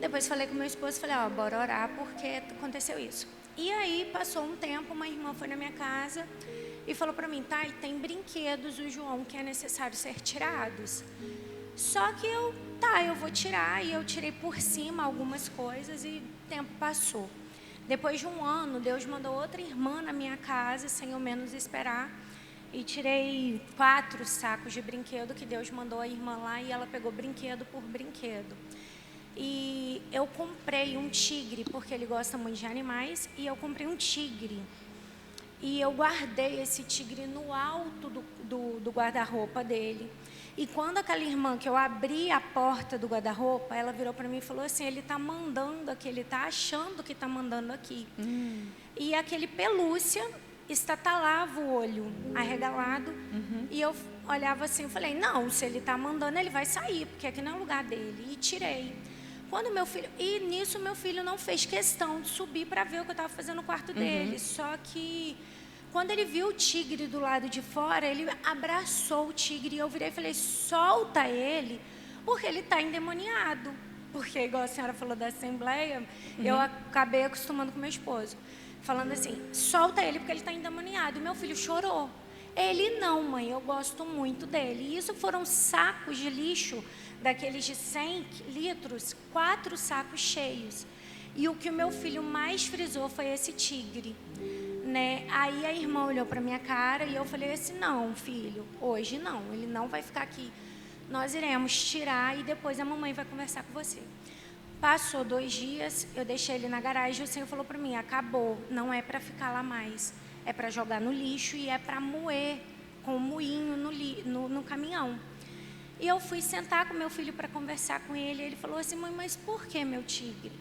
Depois falei com meu esposo, falei, bora orar porque aconteceu isso. E aí, passou um tempo, uma irmã foi na minha casa e falou para mim, tá, e tem brinquedos do João que é necessário ser tirados. Só que eu vou tirar, e eu tirei por cima algumas coisas e o tempo passou. Depois de um ano, Deus mandou outra irmã na minha casa, sem eu menos esperar, e tirei 4 sacos de brinquedo que Deus mandou a irmã lá e ela pegou brinquedo por brinquedo. E eu comprei um tigre, porque ele gosta muito de animais, e eu comprei um tigre. E eu guardei esse tigre no alto do guarda-roupa dele. E quando aquela irmã, que eu abri a porta do guarda-roupa, ela virou para mim e falou assim, ele está mandando aqui, ele está achando que está mandando aqui. E aquele pelúcia estatalava o olho arregalado, e eu olhava assim, eu falei, não, se ele está mandando, ele vai sair, porque aqui não é o lugar dele. E tirei. E nisso meu filho não fez questão de subir para ver o que eu estava fazendo no quarto dele. Só que quando ele viu o tigre do lado de fora, ele abraçou o tigre. E eu virei e falei, solta ele, porque ele está endemoniado. Porque, igual a senhora falou da Assembleia, eu acabei acostumando com meu esposo. Falando assim, solta ele porque ele está endemoniado. E meu filho chorou. Ele, não, mãe, eu gosto muito dele. E isso foram sacos de lixo, daqueles de 100 litros, 4 sacos cheios. E o que o meu filho mais frisou foi esse tigre, né? Aí a irmã olhou para minha cara e eu falei assim, não, filho, hoje não, ele não vai ficar aqui nós iremos tirar e depois a mamãe vai conversar com você. Passou 2 dias, eu deixei ele na garagem e o Senhor falou para mim, acabou, não é para ficar lá mais, é para jogar no lixo e é para moer com o moinho no caminhão. E eu fui sentar com meu filho para conversar com ele, e ele falou assim, mãe, mas por que meu tigre?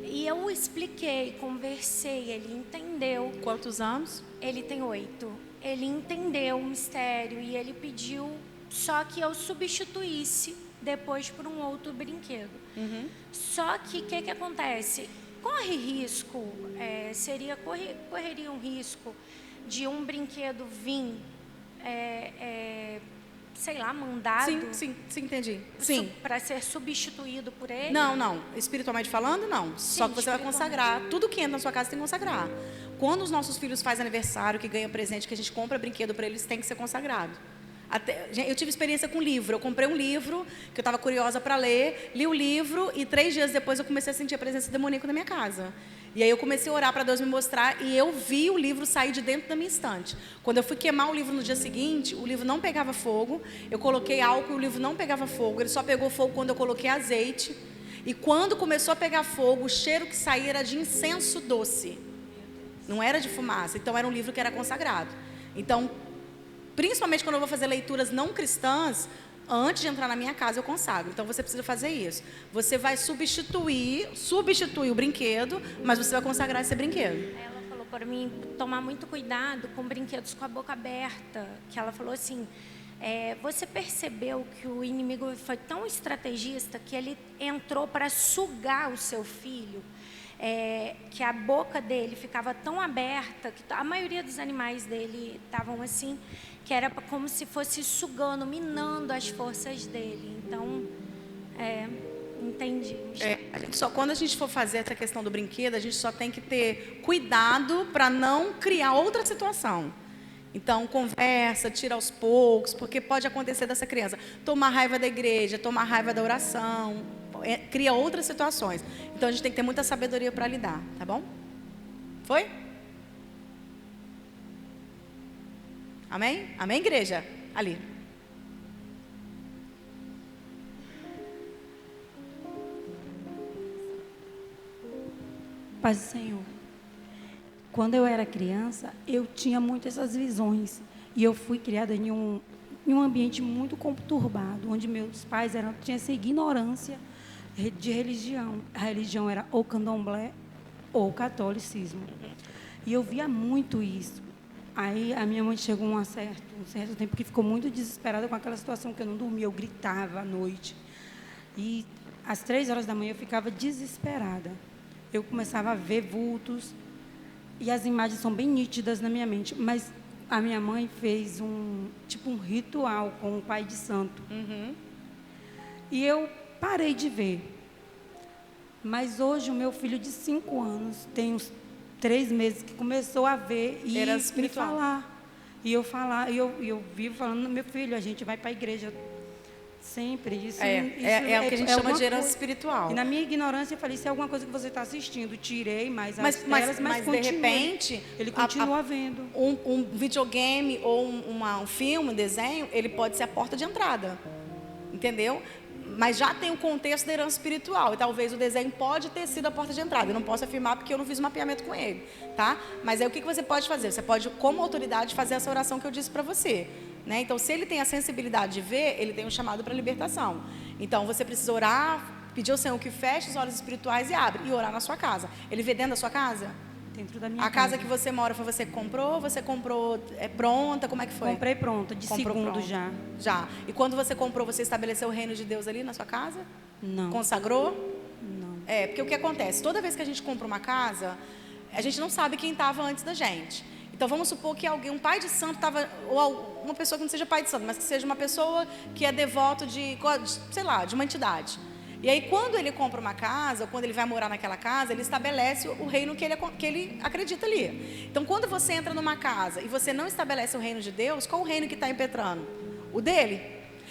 E eu expliquei, conversei, ele entendeu. Quantos anos? Ele tem 8. Ele entendeu o mistério e ele pediu só que eu substituísse depois por um outro brinquedo. Só que o que acontece? Corre risco, correria um risco de um brinquedo vir, sei lá, mandado. Sim, entendi. Sim. Para ser substituído por ele? Não. Espiritualmente falando, não. Sim, só que você vai consagrar. Tudo que entra na sua casa tem que consagrar. Quando os nossos filhos fazem aniversário, que ganham presente, que a gente compra brinquedo para eles, tem que ser consagrado. Eu tive experiência com livro. Eu comprei um livro que eu estava curiosa para ler, li o livro e 3 dias depois eu comecei a sentir a presença demoníaca na minha casa. E aí eu comecei a orar para Deus me mostrar e eu vi o livro sair de dentro da minha estante. Quando eu fui queimar o livro no dia seguinte, o livro não pegava fogo. Eu coloquei álcool e o livro não pegava fogo. Ele só pegou fogo quando eu coloquei azeite. E quando começou a pegar fogo, o cheiro que saía era de incenso doce. Não era de fumaça. Então era um livro que era consagrado. Então, principalmente quando eu vou fazer leituras não cristãs, antes de entrar na minha casa eu consagro. Então você precisa fazer isso. Você vai substituir o brinquedo, mas você vai consagrar esse brinquedo. Ela falou para mim tomar muito cuidado com brinquedos com a boca aberta. Que ela falou assim, você percebeu que o inimigo foi tão estrategista que ele entrou para sugar o seu filho? Que a boca dele ficava tão aberta, que a maioria dos animais dele estavam assim, que era como se fosse sugando, minando as forças dele. Então, entendi. Quando a gente for fazer essa questão do brinquedo, a gente só tem que ter cuidado para não criar outra situação. Então, conversa, tira aos poucos, porque pode acontecer dessa criança tomar raiva da igreja, tomar raiva da oração, cria outras situações. Então, a gente tem que ter muita sabedoria para lidar, tá bom? Foi? Amém? Amém, igreja? Ali. Paz do Senhor. Quando eu era criança, eu tinha muito essas visões. E eu fui criada em um ambiente muito conturbado, onde meus pais tinham essa ignorância de religião. A religião era ou candomblé ou catolicismo. E eu via muito isso. Aí a minha mãe chegou um certo tempo que ficou muito desesperada com aquela situação que eu não dormia, eu gritava à noite. E às 3 horas da manhã eu ficava desesperada. Eu começava a ver vultos e as imagens são bem nítidas na minha mente. Mas a minha mãe fez um ritual com o pai de santo. E eu parei de ver. Mas hoje o meu filho de 5 anos tem uns 3 meses que começou a ver e me falar. E eu vivo falando, meu filho, a gente vai para a igreja sempre. Isso é o que a gente chama de herança coisa espiritual. E na minha ignorância eu falei, se é alguma coisa que você está assistindo, tirei, mas de repente, ele continua vendo. Um videogame ou um filme, um desenho, ele pode ser a porta de entrada. Entendeu? Mas já tem o contexto da herança espiritual. E talvez o desenho pode ter sido a porta de entrada. Eu não posso afirmar porque eu não fiz o mapeamento com ele. Tá? Mas aí o que você pode fazer? Você pode, como autoridade, fazer essa oração que eu disse para você. Né? Então, se ele tem a sensibilidade de ver, ele tem um chamado para libertação. Então, você precisa orar, pedir ao Senhor que feche os olhos espirituais e abre. E orar na sua casa. Ele vê dentro da sua casa? Dentro da minha casa. A casa que você mora foi você que comprou? Você comprou pronta? Como é que foi? Comprei pronta, segundo já. Já. E quando você comprou, você estabeleceu o reino de Deus ali na sua casa? Não. Consagrou? Não. Porque o que acontece? Toda vez que a gente compra uma casa, a gente não sabe quem estava antes da gente. Então, vamos supor que um pai de santo estava, ou uma pessoa que não seja pai de santo, mas que seja uma pessoa que é devoto de uma entidade. E aí, quando ele compra uma casa, ou quando ele vai morar naquela casa, ele estabelece o reino que ele acredita ali. Então, quando você entra numa casa e você não estabelece o reino de Deus, qual o reino que está impetrando? O dele.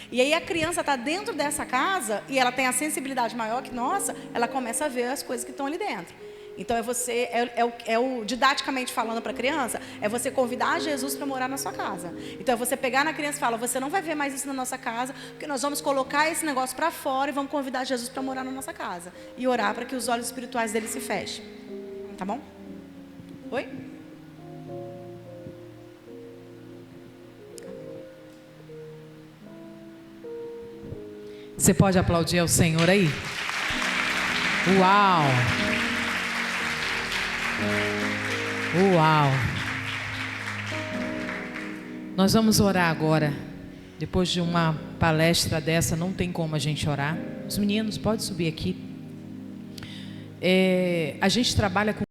E aí, a criança está dentro dessa casa e ela tem a sensibilidade maior que nossa, ela começa a ver as coisas que estão ali dentro. Então didaticamente falando para a criança, é você convidar Jesus para morar na sua casa. Então é você pegar na criança e falar, você não vai ver mais isso na nossa casa, porque nós vamos colocar esse negócio para fora e vamos convidar Jesus para morar na nossa casa. E orar para que os olhos espirituais dele se fechem. Tá bom? Oi? Você pode aplaudir ao Senhor aí? Uau! Uau! Nós vamos orar agora. Depois de uma palestra dessa, não tem como a gente orar. Os meninos, pode subir aqui. A gente trabalha com